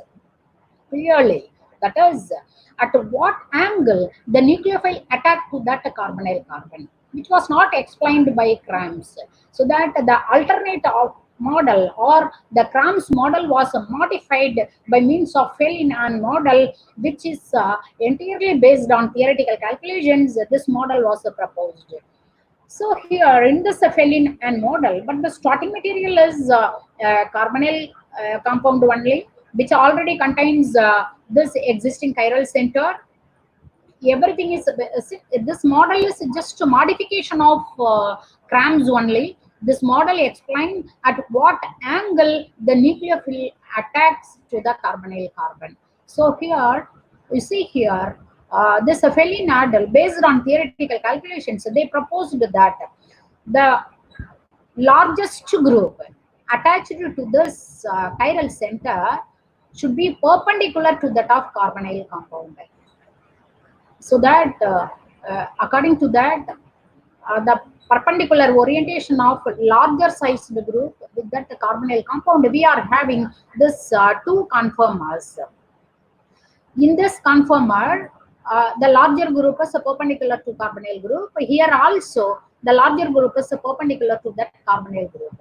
clearly. That is, at what angle the nucleophile attack to that carbonyl carbon, which was not explained by Cram's. So that the alternate model or the Cram's model was modified by means of Fellin model, which is entirely based on theoretical calculations. This model was proposed. So here in this Fellin model, but the starting material is carbonyl compound only, which already contains this existing chiral center. Everything is, this model is just a modification of Cram's only. This model explains at what angle the nucleophile attacks to the carbonyl carbon. So here, you see here, this Fellin model based on theoretical calculations, they proposed that the largest group attached to this chiral center should be perpendicular to that of carbonyl compound. So that according to that, the perpendicular orientation of larger sized group with that carbonyl compound, we are having this two conformers. In this conformer, the larger group is perpendicular to carbonyl group. Here also, the larger group is perpendicular to that carbonyl group.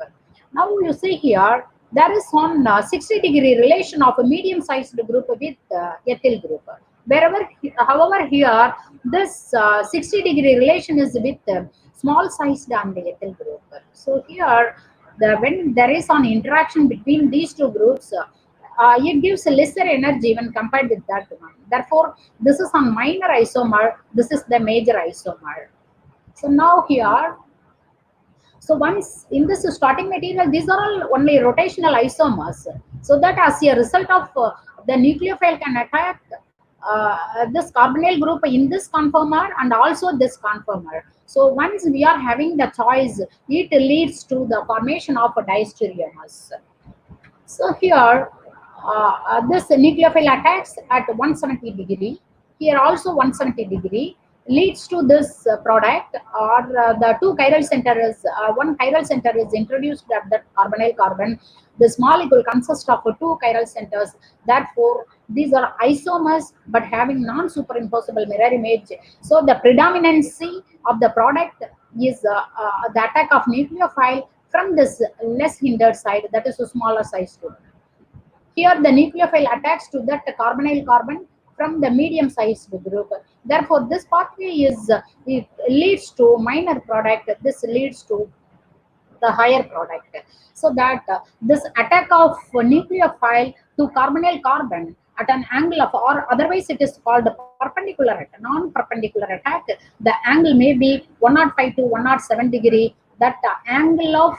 Now you see here, there is one 60-degree relation of a medium-sized group with ethyl group. Wherever, however, here this 60-degree relation is with small-sized and ethyl group. So here, when there is an interaction between these two groups, it gives a lesser energy when compared with that one. Therefore, this is a minor isomer. This is the major isomer. So now here. So once in this starting material, these are all only rotational isomers. So that as a result of the nucleophile can attack this carbonyl group in this conformer and also this conformer. So once we are having the choice, it leads to the formation of diastereomers. So here, this nucleophile attacks at 170 degree. Here also 170 degree. Leads to this product, or the two chiral centers, one chiral center is introduced at that carbonyl carbon. This molecule consists of two chiral centers. Therefore, these are isomers but having non-superimposable mirror image. So the predominancy of the product is the attack of nucleophile from this less hindered side, that is a smaller size group. Here the nucleophile attacks to that carbonyl carbon from the medium-sized group. Therefore, this pathway is it leads to minor product. This leads to the higher product. So that this attack of nucleophile to carbonyl carbon at an angle of, or otherwise it is called perpendicular, non-perpendicular attack. The angle may be 105 to 107 degree. That angle of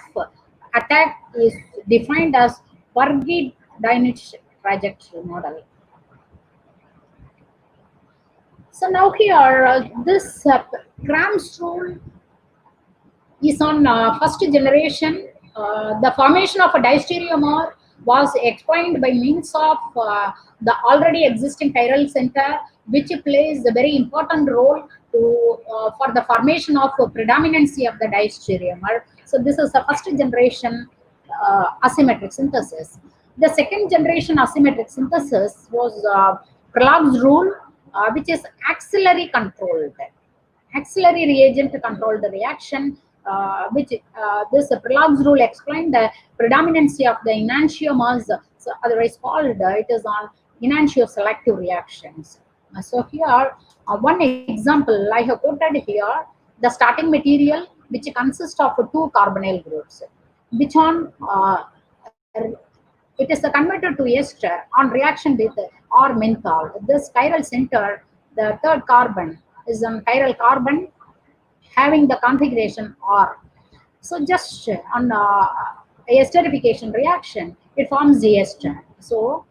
attack is defined as Purgy-Deinich trajectory model. So now here, this Cram's rule is on first generation. The formation of a diastereomer was explained by means of the already existing chiral center, which plays a very important role to for the formation of predominancy of the diastereomer. So this is the first generation asymmetric synthesis. The second generation asymmetric synthesis was Kralag's rule, which is axillary controlled, axillary reagent controlled reaction, which this Kralag's rule explained the predominancy of the enantiomers, so otherwise called it is on enantioselective reactions. So here one example I have quoted here, the starting material, which consists of two carbonyl groups, which on it is converted to ester on reaction with or menthol. This chiral center, the third carbon, is a chiral carbon having the configuration R. So just on esterification reaction, it forms the ester. So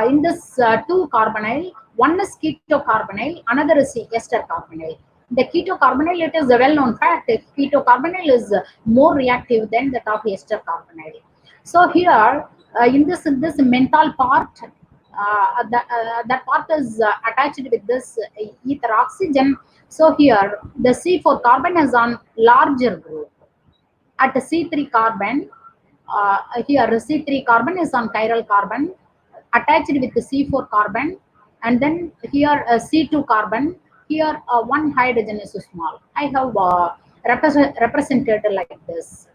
in this two carbonyl, one is ketocarbonyl, another is ester carbonyl. The ketocarbonyl, it is a well-known fact, ketocarbonyl is more reactive than that of ester carbonyl. So here, in this menthol part, that part is attached with this ether oxygen. So here, the C4 carbon is on larger group. At C3 carbon, here C3 carbon is on chiral carbon attached with the C4 carbon, and then here C2 carbon, here one hydrogen is small. I have represented like this.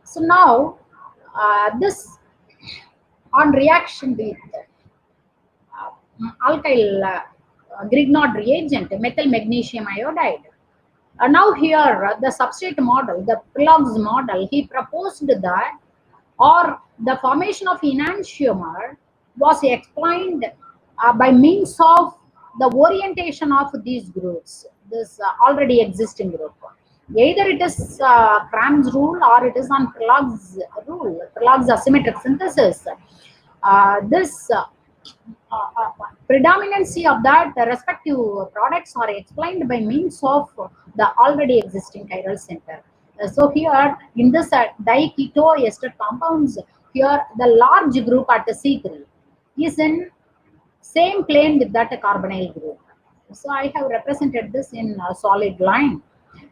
So now this on reaction with alkyl Grignard reagent, methyl magnesium iodide. Now here the substrate model, the Prelog's model, he proposed that or the formation of enantiomer was explained by means of the orientation of these groups, this already existing group. Either it is Cram's rule or it is on Prelog's rule, Prelog's asymmetric synthesis. This predominancy of that respective products are explained by means of the already existing chiral center. So here in this diketo ester compounds, here the large group at C3 is in same plane with that carbonyl group. So I have represented this in a solid line,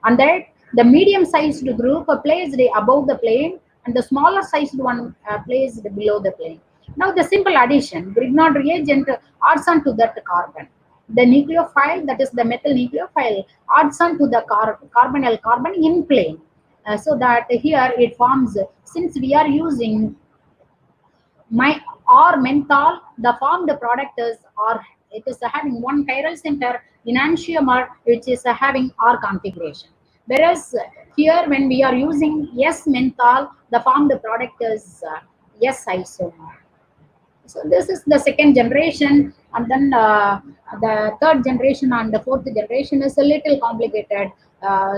and that the medium sized group placed above the plane and the smaller sized one placed below the plane. Now the simple addition, Grignard reagent adds on to that carbon. The nucleophile, that is the methyl nucleophile, adds on to the carbonyl carbon in plane. So that here it forms, since we are using or menthol, the formed product is or it is having one chiral center enantiomer which is having R configuration. Whereas here when we are using S menthol, the formed product is S isomer. So this is the second generation, and then the third generation and the fourth generation is a little complicated.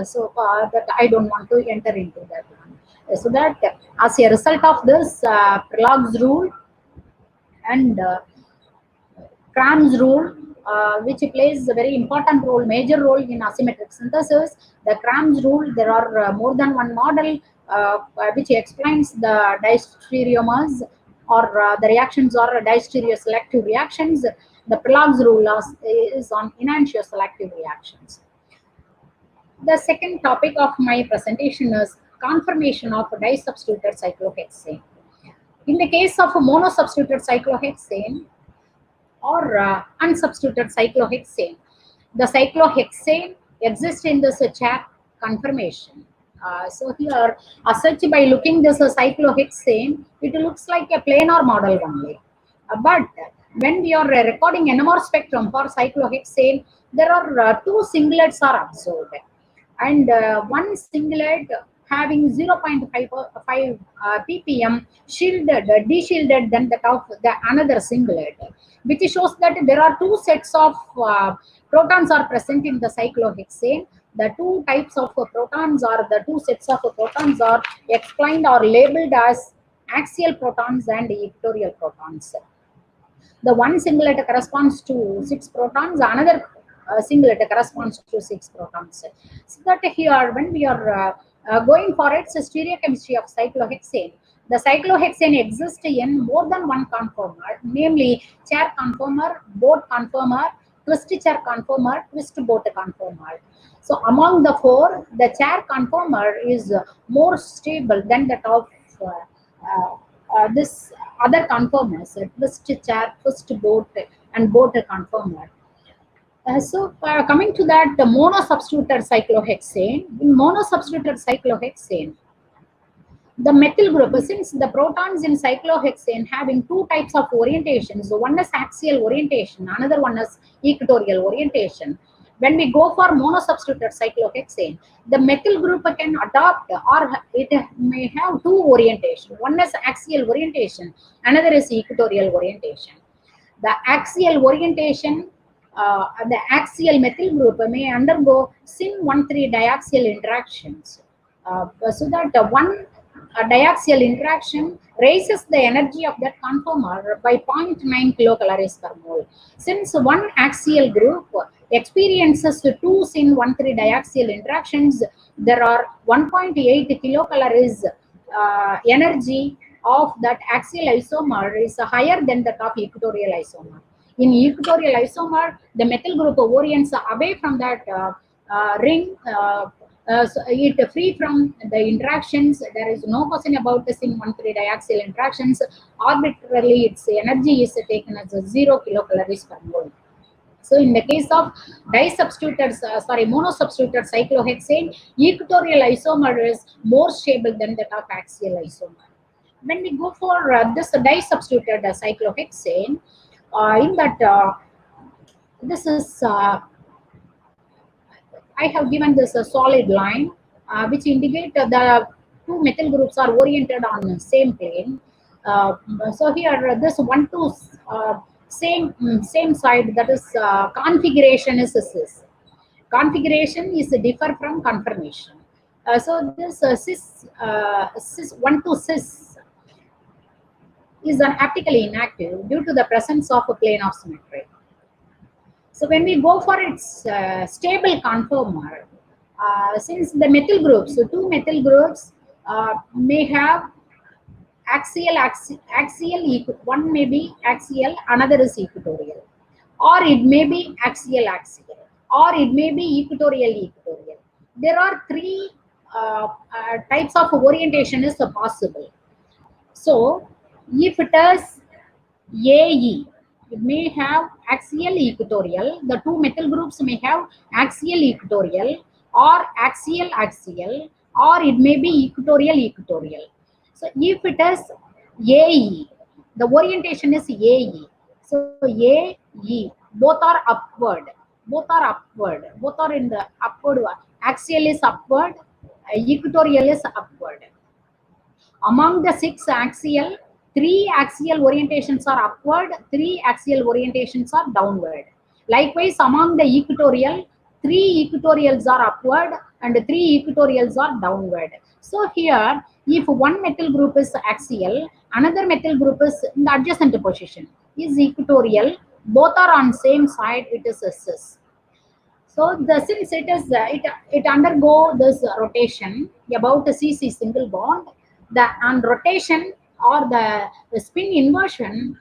So that I don't want to enter into that one. So that as a result of this Prelog's rule and Cram's rule, which plays a very important role, major role in asymmetric synthesis. The Cram's rule, there are more than one model which explains the distereomers or the reactions or distereoselective reactions. The Prelog's rule is on enantioselective reactions. The second topic of my presentation is conformation of disubstituted cyclohexane. In the case of monosubstituted cyclohexane or unsubstituted cyclohexane, the cyclohexane exists in this chair conformation. So here, as such, by looking this cyclohexane, it looks like a planar model only. But when we are recording NMR spectrum for cyclohexane, there are two singlets are observed, and one singlet having 0.5 ppm shielded, deshielded than that of the another singlet, which shows that there are two sets of protons are present in the cyclohexane. The two types of protons or the two sets of protons are explained or labeled as axial protons and equatorial protons. The one singlet corresponds to 6 protons, another singlet corresponds to 6 protons. So that here, when we are going for its stereochemistry of cyclohexane, the cyclohexane exists in more than one conformer, namely chair conformer, boat conformer, twist chair conformer, twist boat conformer. So among the four, the chair conformer is more stable than that of this other conformers, twist chair, twist boat, and boat conformer. So coming to that, the monosubstituted cyclohexane. In monosubstituted cyclohexane, the methyl group, since the protons in cyclohexane having two types of orientations, one is axial orientation, another one is equatorial orientation. When we go for monosubstituted cyclohexane, the methyl group can adopt, or it may have two orientation. One is axial orientation, another is equatorial orientation. The axial orientation, the axial methyl group may undergo syn-1,3 diaxial interactions, so that one diaxial interaction raises the energy of that conformer by 0.9 kilocalories per mole. Since one axial group experiences two syn-1,3 diaxial interactions, there are 1.8 kilocalories energy of that axial isomer is higher than that of equatorial isomer. In equatorial isomer, the methyl group orients away from that ring, so it free from the interactions. There is no question about the syn-1,3 diaxial interactions. Arbitrarily, its energy is taken as 0 kilocalories per mole. So in the case of monosubstituted cyclohexane, equatorial isomer is more stable than that of axial isomer. When we go for this disubstituted cyclohexane, in that this is I have given this a solid line which indicate the two methyl groups are oriented on the same plane. So here this one two same side, that is configuration is cis. Configuration is differ from conformation. So this cis 1,2 cis is an optically inactive due to the presence of a plane of symmetry. So when we go for its stable conformer, since the methyl groups, so two methyl groups may have axial, one may be axial, another is equatorial, or it may be axial, or it may be equatorial. There are three types of orientation is possible. So if it is AE, it may have axial equatorial. The two methyl groups may have axial equatorial or axial, or it may be equatorial. So if it is AE, the orientation is AE. So AE, both are upward. Both are in the upward. Axial is upward, equatorial is upward. Among the 6 axial, 3 axial orientations are upward, 3 axial orientations are downward. Likewise, among the equatorial, 3 equatorials are upward and 3 equatorials are downward. So here, if one methyl group is axial, another methyl group is in the adjacent position, is equatorial, both are on same side, it is a cis. So since it is it undergo this rotation about the CC single bond, on rotation or the spin inversion,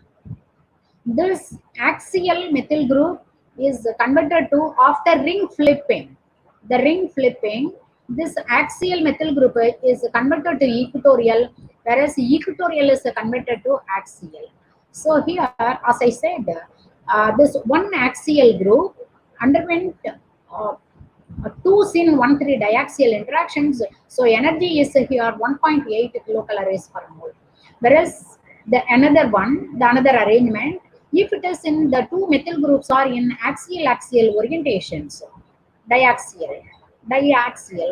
this axial methyl group is converted to, after ring flipping. The ring flipping, this axial methyl group is converted to equatorial, whereas equatorial is converted to axial. So here, as I said, this one axial group underwent 2 syn-1,3 diaxial interactions. So energy is here 1.8 kilocalories per mole. Whereas the another arrangement, if it is in the two methyl groups are in axial orientations, diaxial,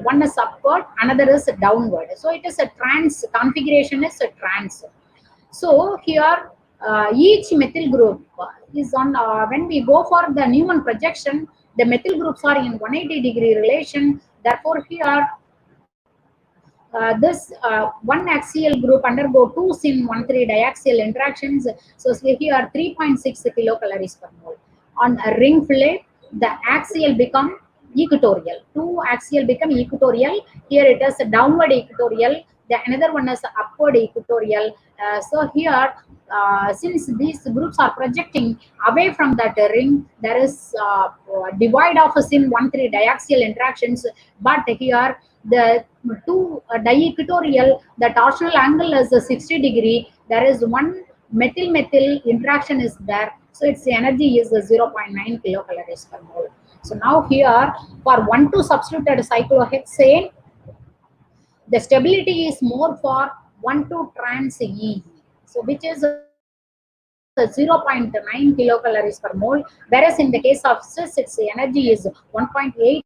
one is upward, another is downward. So it is a trans, configuration is a trans. So here each methyl group is on, when we go for the Newman projection, the methyl groups are in 180-degree relation. Therefore here this one axial group undergo 2 syn-1,3 diaxial interactions. So here 3.6 kilocalories per mole. On a ring flip, the axial become equatorial. 2 axial become equatorial. Here it is a downward equatorial. The another one is upward equatorial. So here, since these groups are projecting away from that ring, there is divide of a syn-1,3 diaxial interactions. But here the two diequatorial, the torsional angle is 60-degree. There is one methyl interaction is there. So its energy is 0.9 kilocalories per mole. So now here for 1,2 substituted cyclohexane, the stability is more for 1,2 trans E. So which is 0.9 kilocalories per mole, whereas in the case of cis, its energy is 1.8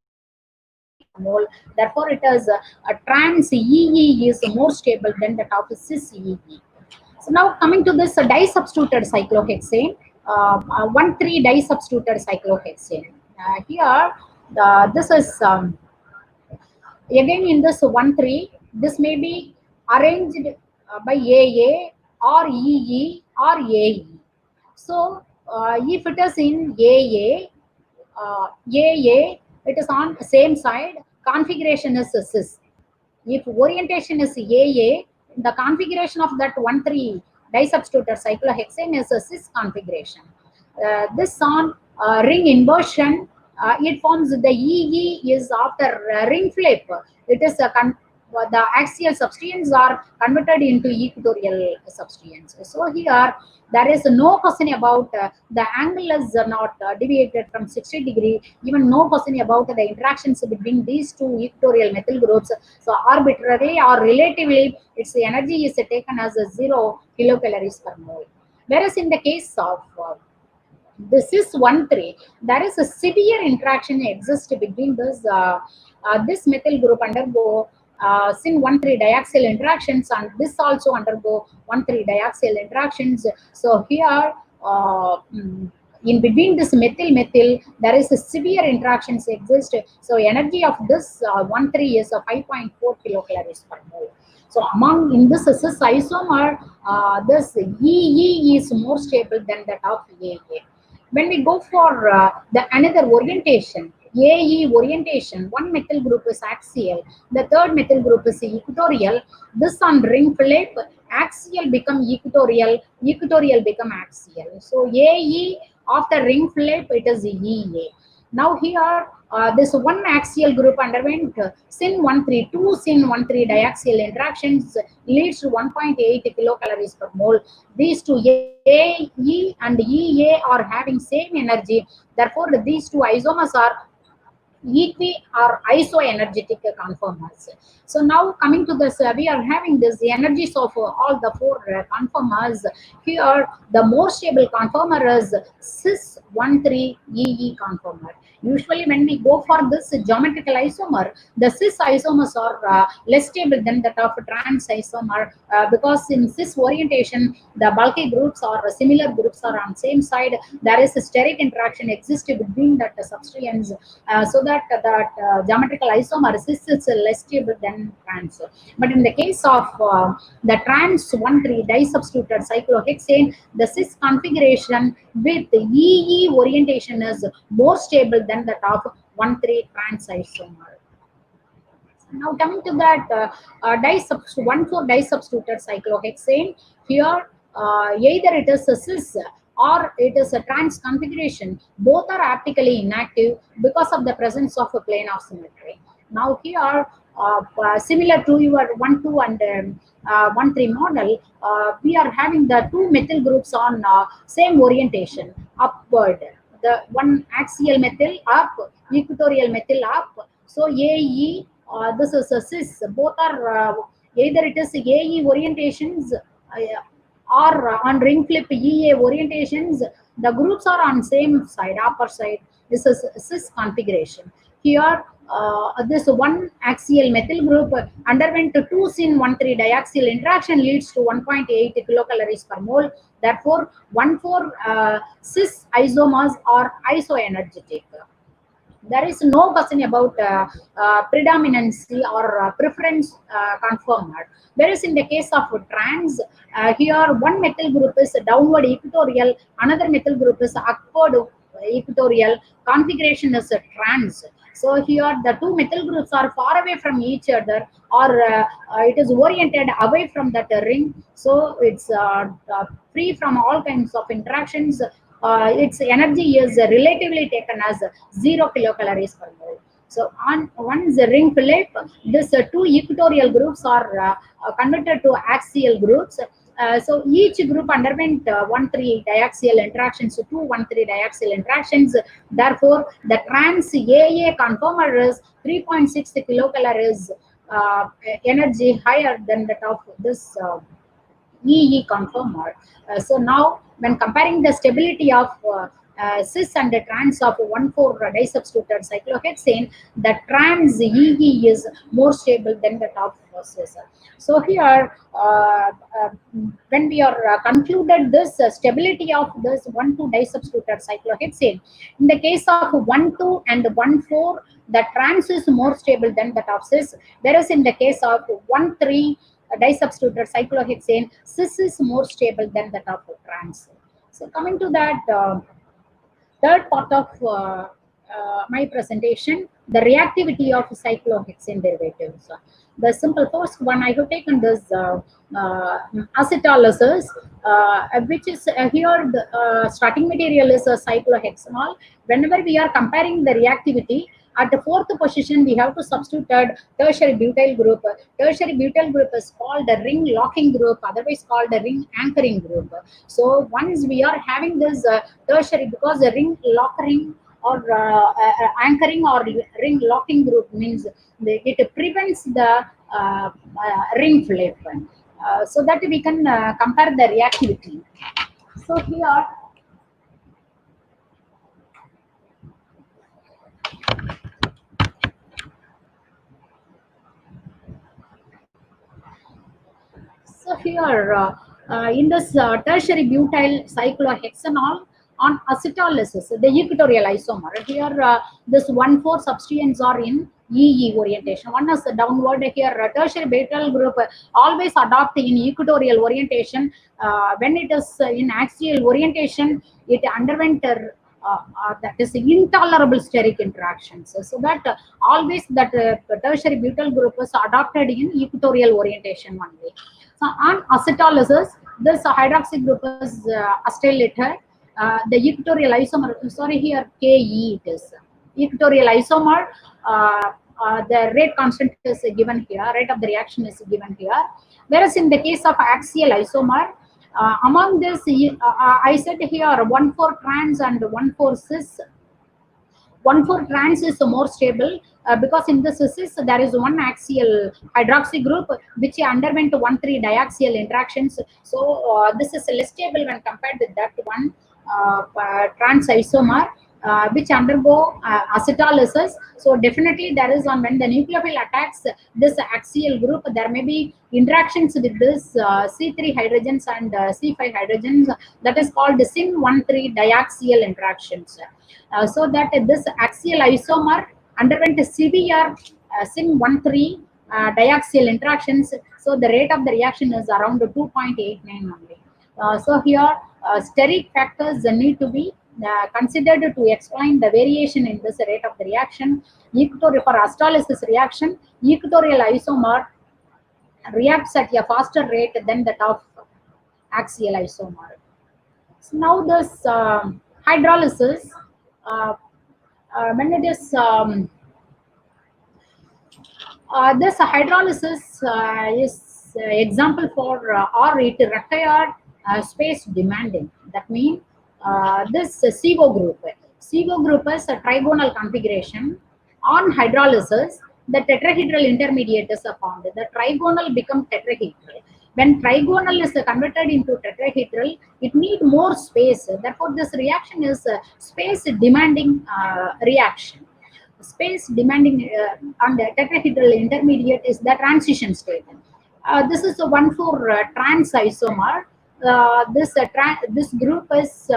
mole. Therefore, it is a trans EE is more stable than that of cis EE. So now coming to this disubstituted cyclohexane, 1,3 disubstituted cyclohexane. Here, this is again in this 1,3, this may be arranged by AA or EE or AE. So if it is in AA, it is on same side, configuration is cis. If orientation is AA, the configuration of that 1,3 disubstituted cyclohexane is a cis configuration. This on ring inversion, it forms the EE is after ring flip. It is the axial substituents are converted into equatorial substituents. So here there is no question about the angle is not deviated from 60 degree. Even no question about the interactions between these two equatorial methyl groups. So arbitrarily or relatively, its energy is taken as 0 kilocalories per mole. Whereas in the case of this is 1,3, there is a severe interaction exists between this methyl group undergo syn 1,3 diaxial interactions, and this also undergo 1,3 diaxial interactions. So here in between this methyl there is a severe interactions exist. So energy of this 1,3 is 5.4 kilocalories per mole. So among in this cis isomer, this EE is more stable than that of AA. When we go for the another orientation, AE orientation, one methyl group is axial, the third methyl group is equatorial. This on ring flip, axial become equatorial, equatorial become axial. So AE after ring flip, it is EA. Now here, this one axial group underwent syn 1,3, two syn 1,3 diaxial interactions leads to 1.8 kilocalories per mole. These two AE and EA are having same energy. Therefore, these two isomers are or isoenergetic conformers. So now coming to this, we are having this the energies of all the four conformers. Here, the more stable conformer is cis 1,3 EE conformer. Usually, when we go for this geometrical isomer, the cis isomers are less stable than that of trans isomer because in cis orientation, the bulky groups or similar groups are on same side. There is a steric interaction exists between that substituents, so that geometrical isomer cis is less stable than trans. But in the case of the trans 1,3 disubstituted cyclohexane, the cis configuration with EE orientation is more stable than that of 1,3 trans isomer. Now coming to that 1,4 disubstituted cyclohexane, here either it is a cis or it is a trans configuration. Both are optically inactive because of the presence of a plane of symmetry. Now here, similar to your 1,2 and 1,3 model, we are having the two methyl groups on same orientation, upward. The one axial methyl up, equatorial methyl up. So AE, this is a cis. Both are either it is AE orientations or on ring flip EA orientations. The groups are on same side, upper side. This is cis configuration. Here, this one axial methyl group underwent 2 syn 1,3 diaxial interaction leads to 1.8 kilocalories per mole. Therefore, 1,4 cis isomers are isoenergetic. There is no question about predominancy or preference conformer. Whereas in the case of trans, here one methyl group is downward equatorial, another methyl group is upward equatorial, configuration is trans. So here the two methyl groups are far away from each other, or it is oriented away from that ring. So it's free from all kinds of interactions. Its energy is relatively taken as 0 kilocalories per mole. So on once the ring flip, this two equatorial groups are converted to axial groups. So each group underwent 1,3 diaxial interactions, 2 1,3 diaxial interactions. Therefore, the trans AA conformer is 3.6 kilocalories energy higher than that of this EE conformer. So now when comparing the stability of cis and the trans of 1,4-disubstituted cyclohexane, the trans EE is more stable than that of cis. So here, when we are concluded this stability of this 1,2-disubstituted cyclohexane, in the case of 1,2 and 1,4, the trans is more stable than that of cis, whereas in the case of 1,3-disubstituted cyclohexane, cis is more stable than that of trans. So coming to that third part of my presentation, the reactivity of cyclohexane derivatives. The simple first one I have taken this acetylysis, which is here the starting material is cyclohexanol. Whenever we are comparing the reactivity, at the fourth position, we have to substitute tertiary butyl group. Tertiary butyl group is called the ring locking group, otherwise called the ring anchoring group. So once we are having this tertiary, because the ring locking or anchoring or ring locking group means it prevents the ring flip. So that we can compare the reactivity. So here, in this tertiary butyl cyclohexanol on acetylysis, the equatorial isomer, here this 1,4 substituents are in EE orientation. One is downward. Here tertiary butyl group always adopt in equatorial orientation. When it is in axial orientation, it underwent that is intolerable steric interactions. So that always that tertiary butyl group is adopted in equatorial orientation only. So on acetylysis, this hydroxy group is acetylated. The equatorial isomer, sorry, here Ke it is. Equatorial isomer, the rate constant is given here, rate of the reaction is given here. Whereas in the case of axial isomer, among this, I said here 1,4 trans and 1,4 cis. 1,4 trans is more stable because in the cis there is one axial hydroxy group which underwent 1,3 diaxial interactions. So this is less stable when compared with that one trans isomer which undergo acetylysis. So definitely there is on when the nucleophile attacks this axial group, there may be interactions with this C3 hydrogens and C5 hydrogens, that is called syn-1,3 diaxial interactions. So that this axial isomer underwent severe syn-1,3 diaxial interactions. So the rate of the reaction is around 2.89 only. So here steric factors need to be considered to explain the variation in this rate of the reaction. Equatorial, for acetylysis reaction, equatorial isomer reacts at a faster rate than that of axial isomer. So now this hydrolysis, when it is this hydrolysis is example for or it required space demanding. That means this CO group. CO group is a trigonal configuration. On hydrolysis, the tetrahedral intermediate is formed. The trigonal becomes tetrahedral. When trigonal is converted into tetrahedral, it needs more space. Therefore, this reaction is a space demanding reaction. Space demanding on the tetrahedral intermediate is the transition state. This is a 1,4 trans isomer. This group is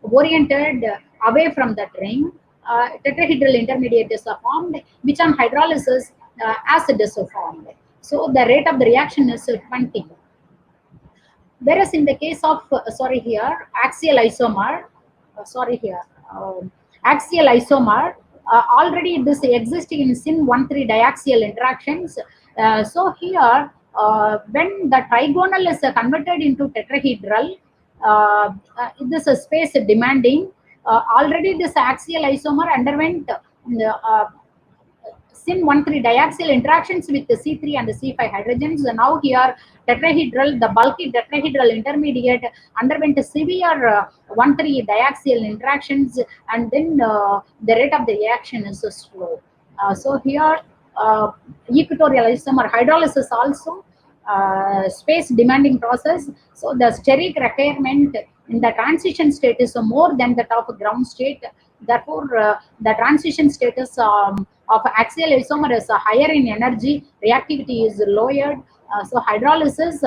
oriented away from that ring. Tetrahedral intermediate is formed, which on hydrolysis acid is formed. So the rate of the reaction is 20. Whereas in the case of axial isomer, axial isomer, already this exists in syn-1,3 diaxial interactions. So here, when the trigonal is converted into tetrahedral, this is space demanding. Already this axial isomer underwent syn-1,3 diaxial interactions with the C3 and the C5 hydrogens. Now here tetrahedral, the bulky tetrahedral intermediate underwent severe 1,3 diaxial interactions, and then the rate of the reaction is slow. So here equatorial isomer hydrolysis also space demanding process. So the steric requirement in the transition state is more than that of ground state. Therefore, the transition status of axial isomer is higher in energy, reactivity is lowered. So hydrolysis,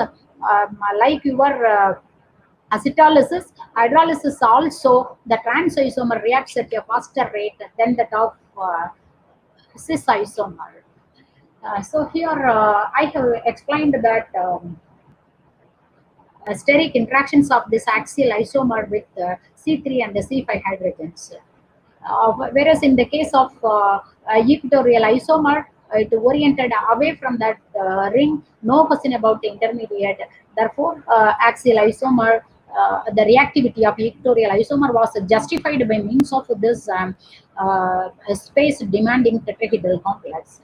like your acetylysis, hydrolysis also, the trans isomer reacts at a faster rate than that of cis isomer. So here I have explained that steric interactions of this axial isomer with C3 and the C5 hydrogens. Whereas in the case of equatorial isomer, it oriented away from that ring, no question about the intermediate. Therefore, axial isomer, the reactivity of equatorial isomer was justified by means of this space demanding tetrahedral complex.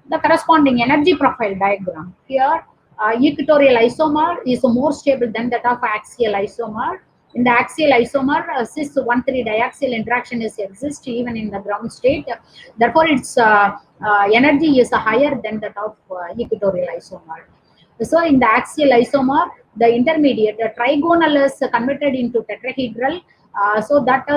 The corresponding energy profile diagram here, equatorial isomer is more stable than that of axial isomer. In the axial isomer, cis 1,3 diaxial interaction is exists even in the ground state. Therefore, its energy is higher than that of equatorial isomer. So, in the axial isomer, the intermediate trigonal is converted into tetrahedral. So that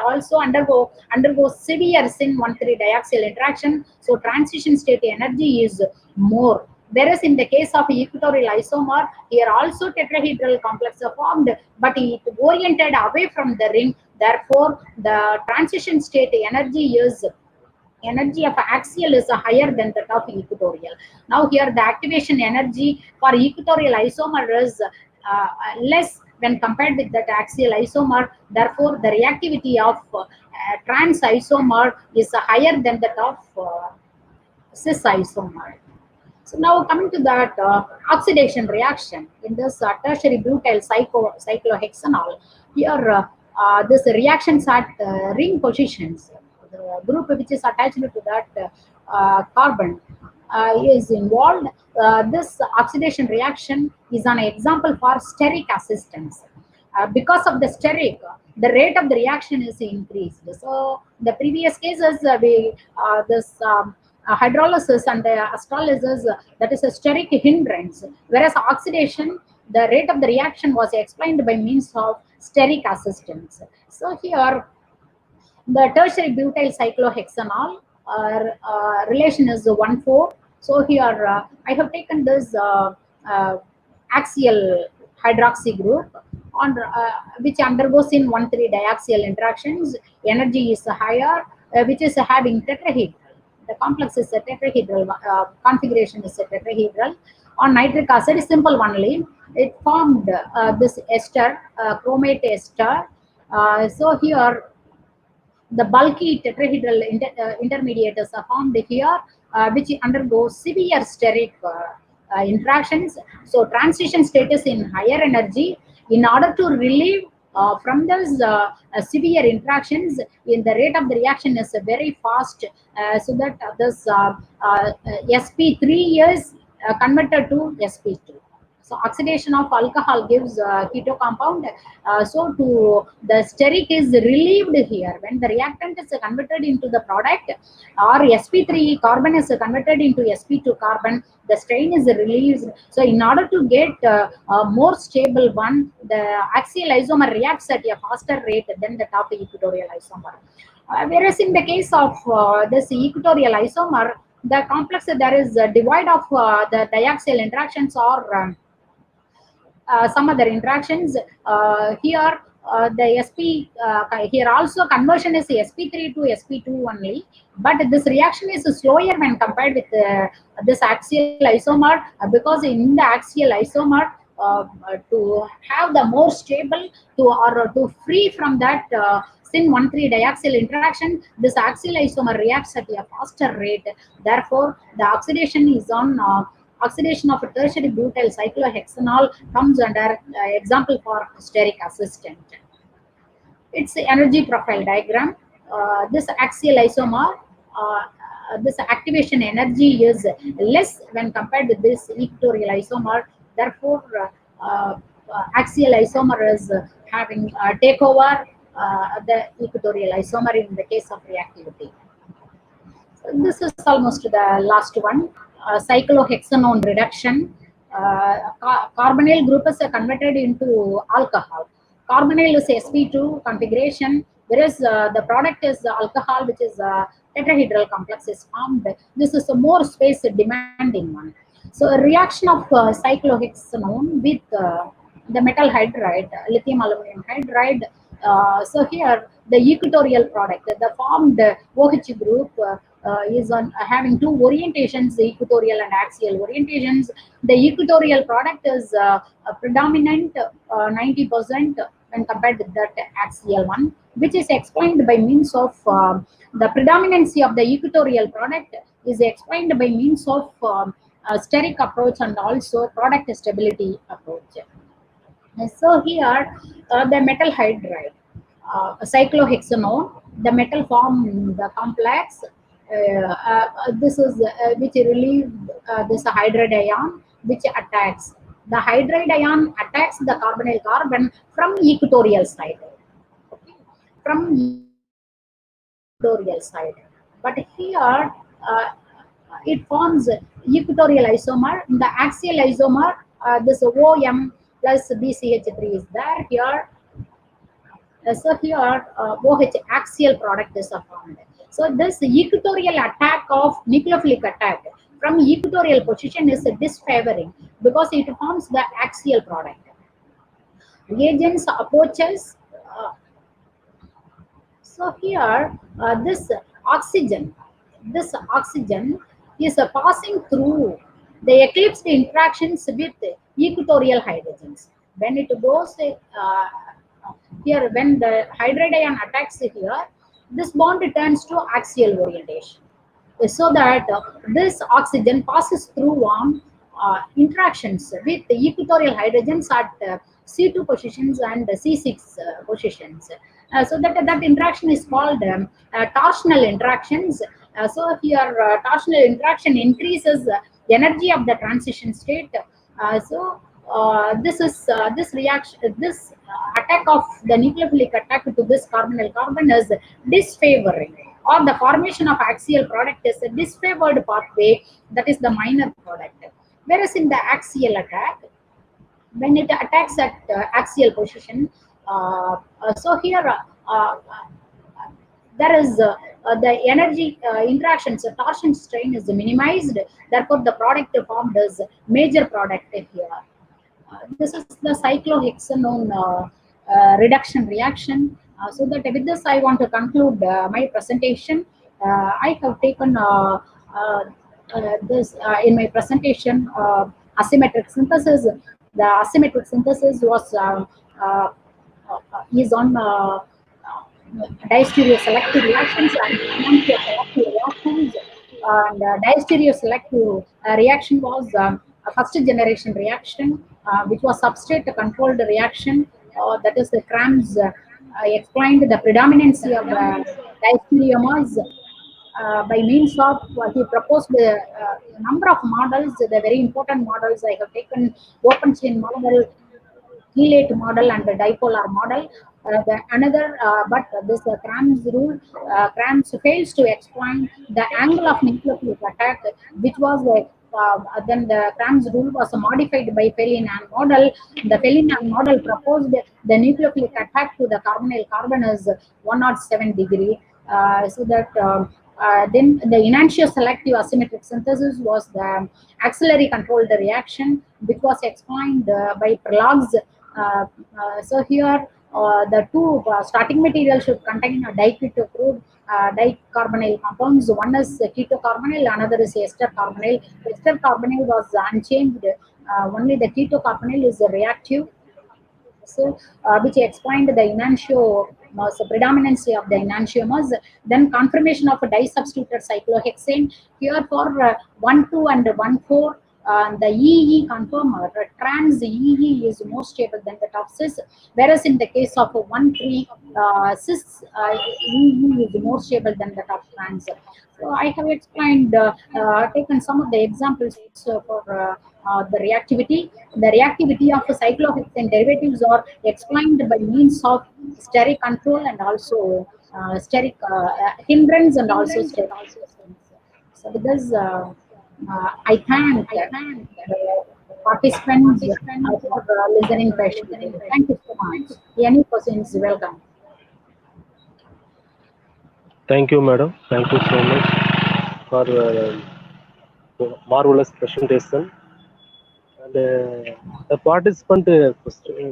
also undergoes severe sin 1,3 diaxial interaction. So transition state energy is more. Whereas in the case of equatorial isomer, here also tetrahedral complex are formed, but it oriented away from the ring. Therefore, the transition state energy of axial is higher than that of equatorial. Now here the activation energy for equatorial isomer is less when compared with that axial isomer. Therefore, the reactivity of trans isomer is higher than that of cis isomer. So now coming to that oxidation reaction in this tertiary butyl cyclohexanol, here this reactions at ring positions, the group which is attached to that carbon is involved. This oxidation reaction is an example for steric assistance. Because of the steric, the rate of the reaction is increased. So the previous cases, hydrolysis and the acetylysis, that is a steric hindrance, whereas oxidation, the rate of the reaction was explained by means of steric assistance. So here, the tertiary butyl cyclohexanol relation is 1,4. So here I have taken this axial hydroxy group on which undergoes in 1,3 diaxial interactions. Energy is higher, which is having tetrahedral. The complex is a tetrahedral, configuration is a tetrahedral. On nitric acid, simple only. It formed this ester, chromate ester. So here, the bulky tetrahedral intermediates are formed here, which undergoes severe steric interactions. So transition status in higher energy in order to relieve from those severe interactions, in the rate of the reaction is very fast, so that this sp3 is converted to sp2. So oxidation of alcohol gives keto compound. So to the steric is relieved here when the reactant is converted into the product, or sp3 carbon is converted into sp2 carbon. The strain is released. So in order to get a more stable one, the axial isomer reacts at a faster rate than the top equatorial isomer. Whereas in the case of this equatorial isomer, the complex, there is a divide of the diaxial interactions or some other interactions. Here the sp here also conversion is sp3 to sp2 only, but this reaction is slower when compared with this axial isomer, because in the axial isomer, to have the more stable to free from that sin 1,3 diaxial interaction, this axial isomer reacts at a faster rate. Therefore, the oxidation is on oxidation of a tertiary butyl cyclohexanol comes under example for steric assistant. It's the energy profile diagram. This axial isomer, this activation energy is less when compared with this equatorial isomer. Therefore, axial isomer is having takeover the equatorial isomer in the case of reactivity. So this is almost the last one. Cyclohexanone reduction. carbonyl group is converted into alcohol. Carbonyl is sp2 configuration, whereas the product is alcohol, which is tetrahedral complex is formed. This is a more space demanding one. So a reaction of cyclohexanone with the metal hydride, lithium aluminum hydride. So here the equatorial product, the formed OH group is on having two orientations, the equatorial and axial orientations. The equatorial product is a predominant 90% when compared with that axial one, which is explained by means of the predominancy of the equatorial product is explained by means of steric approach and also product stability approach. So here the metal hydride, cyclohexanone, the metal form the complex. This is which relieve this hydride ion which attacks. The hydride ion attacks the carbonyl carbon from equatorial side. Okay. From equatorial side. But here it forms equatorial isomer. In the axial isomer, this OM plus BCH3 is there. Here, so here OH axial product is formed. So this equatorial attack of nucleophilic attack from equatorial position is disfavoring because it forms the axial product. Reagents approaches. So here this oxygen is passing through the eclipsed interactions with equatorial hydrogens. When it goes here, when the hydride ion attacks here, this bond turns to axial orientation. So that this oxygen passes through on interactions with the equatorial hydrogens at C2 positions and C6 positions. So that interaction is called torsional interactions. So here torsional interaction increases the energy of the transition state. This is this reaction, this attack of the nucleophilic attack to this carbonyl carbon is disfavoring, or the formation of axial product is a disfavored pathway, that is the minor product. Whereas in the axial attack, when it attacks at axial position, so here there is the energy interactions, torsion strain is minimized, therefore the product formed is major product here. This is the cyclohexanone reduction reaction. So that with this I want to conclude my presentation. I have taken this in my presentation asymmetric synthesis. The asymmetric synthesis was is on diastereoselective reactions and selective reactions. And diastereoselective reaction was a first generation reaction, which was substrate controlled reaction. That is the Kram's explained the predominancy of diastereomers by means of he proposed a number of models. The very important models I have taken: open chain model, chelate model, and the dipolar model. But this Kram's rule, Kram's fails to explain the angle of nucleophilic attack, which was then the Kram's rule was modified by Fellin-Hahn model. The Fellin-Hahn model proposed the nucleophilic attack to the carbonyl carbon is 107 degree. So that then the enantioselective asymmetric synthesis was the axillary controlled reaction, which was explained by Prologues. So here the two starting materials should contain a diketo crude dicarbonyl compounds. One is ketocarbonyl, another is ester carbonyl. Ester carbonyl was unchanged. Only the ketocarbonyl is reactive. So, which explained the enantiomers, the predominancy of the enantiomers. Then confirmation of a disubstituted cyclohexane. Here for 1, 2 and 1, 4. The EE conformer, trans EE is more stable than that of cis, whereas in the case of 1, 3, cis EE is more stable than that of trans. So I have explained, taken some of the examples for the reactivity. The reactivity of the cyclohexane derivatives are explained by means of steric control and also steric hindrance and also steric. So with this, I thank participants for listening patiently. Thank you so much. Any questions, welcome. Thank you, madam. Thank you so much for marvelous presentation. And the participant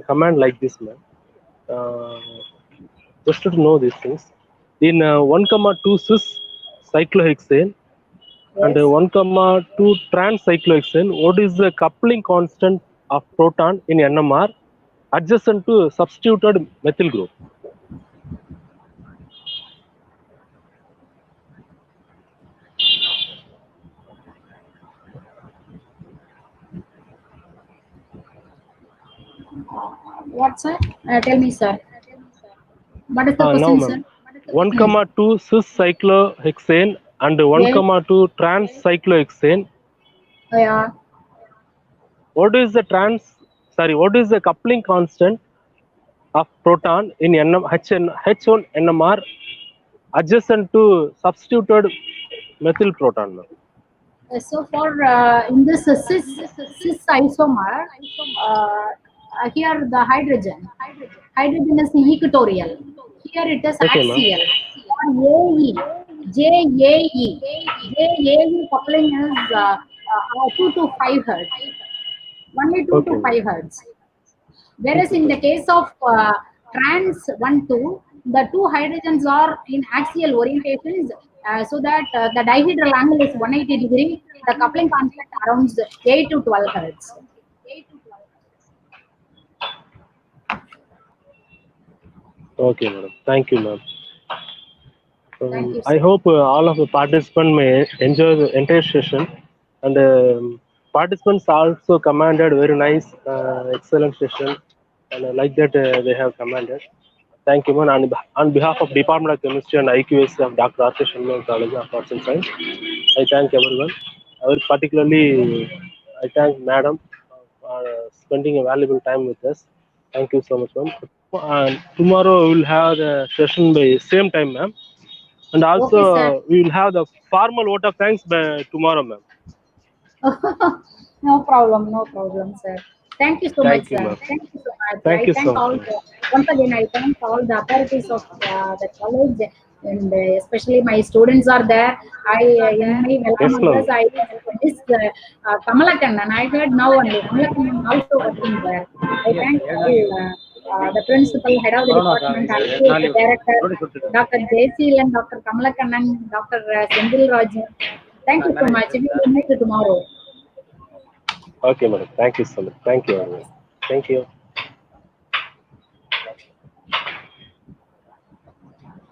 comment like this, ma'am. Just to know these things. In 1,2 cis cyclohexane and 1,2 trans cyclohexane, what is the coupling constant of proton in NMR adjacent to substituted methyl group? What, sir? Tell me, sir. What is the Now, question, ma'am. sir? 1,2 cis cyclohexane and 1,2 trans cyclohexane. Yeah. What is the coupling constant of proton in H1 NMR adjacent to substituted methyl proton, ma'am? So for in this cis isomer, here the hydrogen is equatorial. Here it is Okay, ma'am. axial. For JAE coupling is 2 to 5 hertz. Only 2 to 5 hertz. Whereas in the case of trans 1,2, the two hydrogens are in axial orientations, so that the dihedral angle is 180 degree. The coupling constant around 8 to 12 hertz. Okay, madam. Thank you, ma'am. Thank you, I sir. hope all of the participants may enjoy the entire session, and participants also commanded very nice, excellent session, and like that they have commanded. Thank you, ma'am. On behalf of Department of Chemistry and IQAC of Dr. R.K. Shanmugam College of Arts and Science, I thank everyone. I will particularly I thank madam for spending a valuable time with us. Thank you so much, ma'am. And tomorrow we will have the session by same time, ma'am. And also Okay, sir. we will have the formal vote of thanks by tomorrow, ma'am. No problem, sir. Thank you so much, Thank you, sir. ma'am. Thank you so much. Thank I you thank so all much. once again. I thank all the authorities of the college, and especially my students are there. In my welcome Yes, ma'am. address, I this Kamalakannan. I heard now only Kamalakannan also working there. I thank all the principal, head of the department, IQAC director, Dr. Jayaseel and Dr. Kamalakannan, Dr. Sendil Rajan. Thank you so much. We will meet tomorrow. Okay, madam. Thank you so much. Thank you, everyone. Thank you.